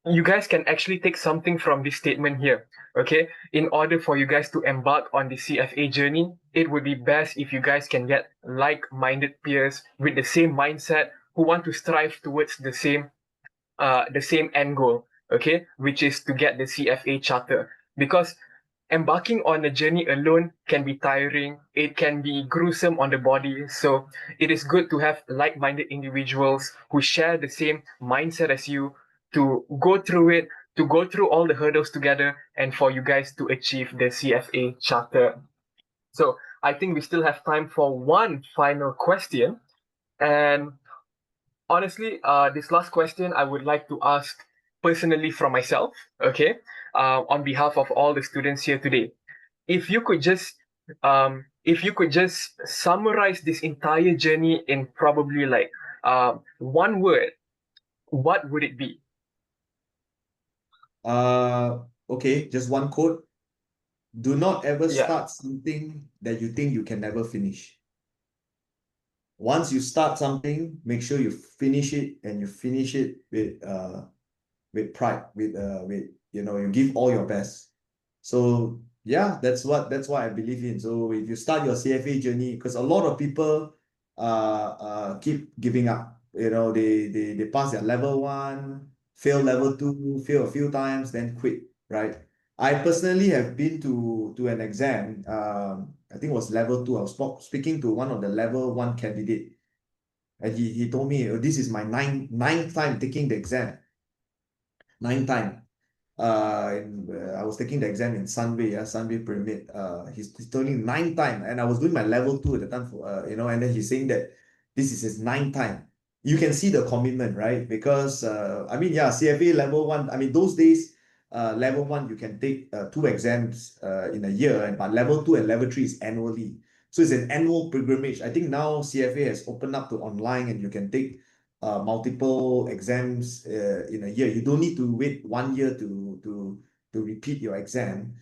you guys can actually take something from this statement here. Okay. In order for you guys to embark on the CFA journey, it would be best if you guys can get like-minded peers with the same mindset who want to strive towards the same end goal, okay, which is to get the CFA charter. Because embarking on a journey alone can be tiring, it can be gruesome on the body. So it is good to have like-minded individuals who share the same mindset as you to go through it, to go through all the hurdles together, and for you guys to achieve the CFA charter. So I think we still have time for one final question. And honestly, this last question I would like to ask personally from myself, okay, on behalf of all the students here today. If you could just, summarize this entire journey in probably like one word, what would it be? Okay, just one quote. Do not ever Yeah. start something that you think you can never finish. Once you start something, make sure you finish it, and you finish it with pride, with you give all your best. So yeah, that's what I believe in. So if you start your CFA journey, because a lot of people keep giving up. They pass their level 1, fail level 2, fail a few times, then quit, right? I personally have been to an exam. I think it was level 2. I was speaking to one of the level 1 candidate, and he told me, "Oh, this is my ninth time taking the exam. Ninth time. I was taking the exam in Sunway, Sunway Pyramid. He's telling me 9th time, and I was doing my level 2 at the time for and then he's saying that this is his 9th time. You can see the commitment, right? Because I mean, yeah, CFA level 1. I mean, those days, level 1 you can take 2 exams in a year, but level 2 and level 3 is annually. So it's an annual pilgrimage. I think now CFA has opened up to online, and you can take multiple exams in a year. You don't need to wait 1 year to repeat your exam.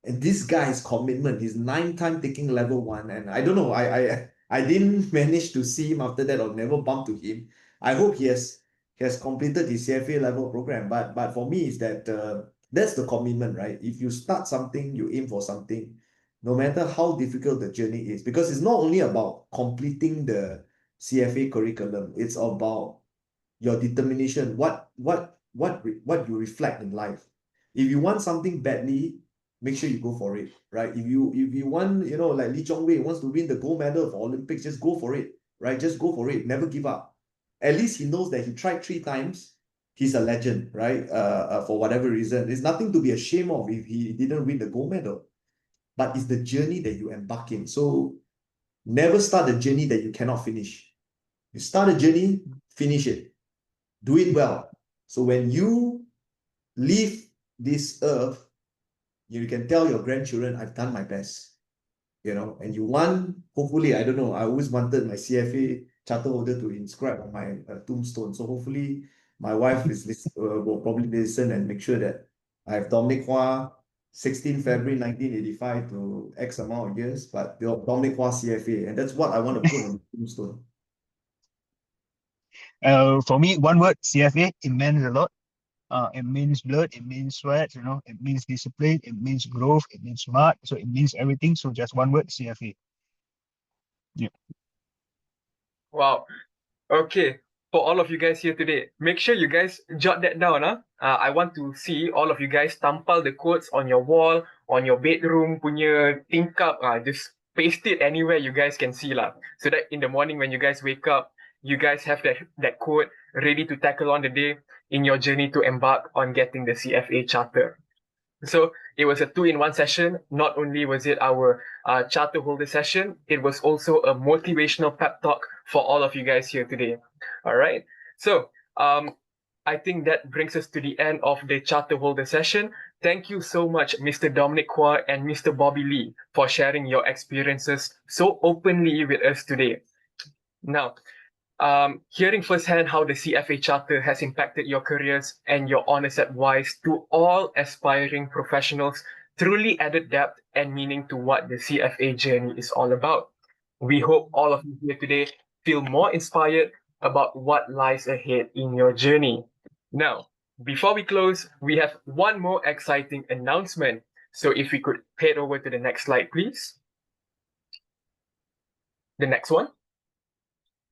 And this guy's commitment, his 9th time taking level 1, and I don't know, I didn't manage to see him after that, or never bumped to him. I hope he has completed his CFA level program. But for me, is that that's the commitment, right? If you start something, you aim for something, no matter how difficult the journey is, because it's not only about completing the CFA curriculum, it's about your determination, what you reflect in life. If you want something badly, make sure you go for it, right? If you want, like Lee Chong Wei wants to win the gold medal for Olympics, just go for it, right? Just go for it. Never give up. At least he knows that he tried 3 times. He's a legend, right? For whatever reason, there's nothing to be ashamed of if he didn't win the gold medal. But it's the journey that you embark in. So never start a journey that you cannot finish. You start a journey, finish it. Do it well. So when you leave this earth, you can tell your grandchildren, I've done my best. And you want, hopefully, I don't know, I always wanted my CFA charter holder to inscribe on my tombstone. So hopefully my wife will probably listen and make sure that I have Dominic Hua, 16 February 1985 to X amount of years, but Dominic Hua CFA. And that's what I want to put on the tombstone. For me, one word, CFA, it means a lot. It means blood, it means sweat, it means discipline, it means growth, it means smart. So it means everything. So just one word, CFA. Yeah. Wow. Okay. For all of you guys here today, make sure you guys jot that down. I want to see all of you guys tampal the quotes on your wall, on your bedroom punya tingkap. Just paste it anywhere you guys can see lah. So that in the morning when you guys wake up, you guys have that quote ready to tackle on the day in your journey to embark on getting the CFA charter. So it was a 2-in-1 session. Not only was it our charter holder session, it was also a motivational pep talk for all of you guys here today. All right. So I think that brings us to the end of the charter holder session. Thank you so much, Mr. Dominic Hua and Mr. Bobby Lee, for sharing your experiences so openly with us today. Now, hearing firsthand how the CFA Charter has impacted your careers and your honest advice to all aspiring professionals truly added depth and meaning to what the CFA journey is all about. We hope all of you here today feel more inspired about what lies ahead in your journey. Now, before we close, we have one more exciting announcement. So if we could head over to the next slide, please. The next one.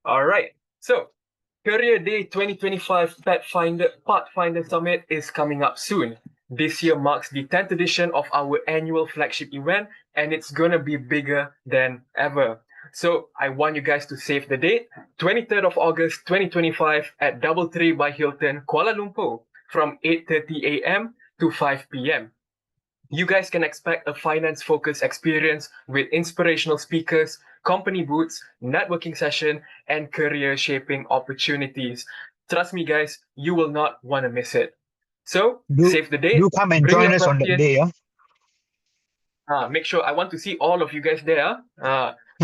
All right. So, Career Day 2025 Pathfinder Summit is coming up soon. This year marks the 10th edition of our annual flagship event, and it's gonna be bigger than ever. So I want you guys to save the date, 23rd of August 2025 at DoubleTree by Hilton, Kuala Lumpur, from 8:30 a.m. to 5 p.m. You guys can expect a finance-focused experience with inspirational speakers, company booths, networking session, and career-shaping opportunities. Trust me, guys, you will not want to miss it. So, save the date. Do come and bring join your us on that questions. day. Make sure I want to see all of you guys there.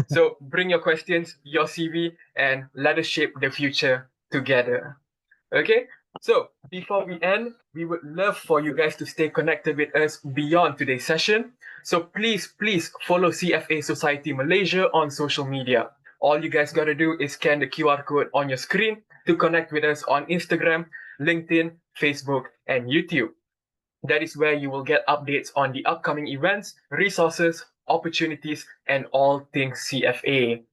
So bring your questions, your CV, and let us shape the future together. Okay? So before we end, we would love for you guys to stay connected with us beyond today's session. So please follow CFA Society Malaysia on social media. All you guys gotta do is scan the QR code on your screen to connect with us on Instagram, LinkedIn, Facebook, and YouTube. That is where you will get updates on the upcoming events, resources, opportunities, and all things CFA.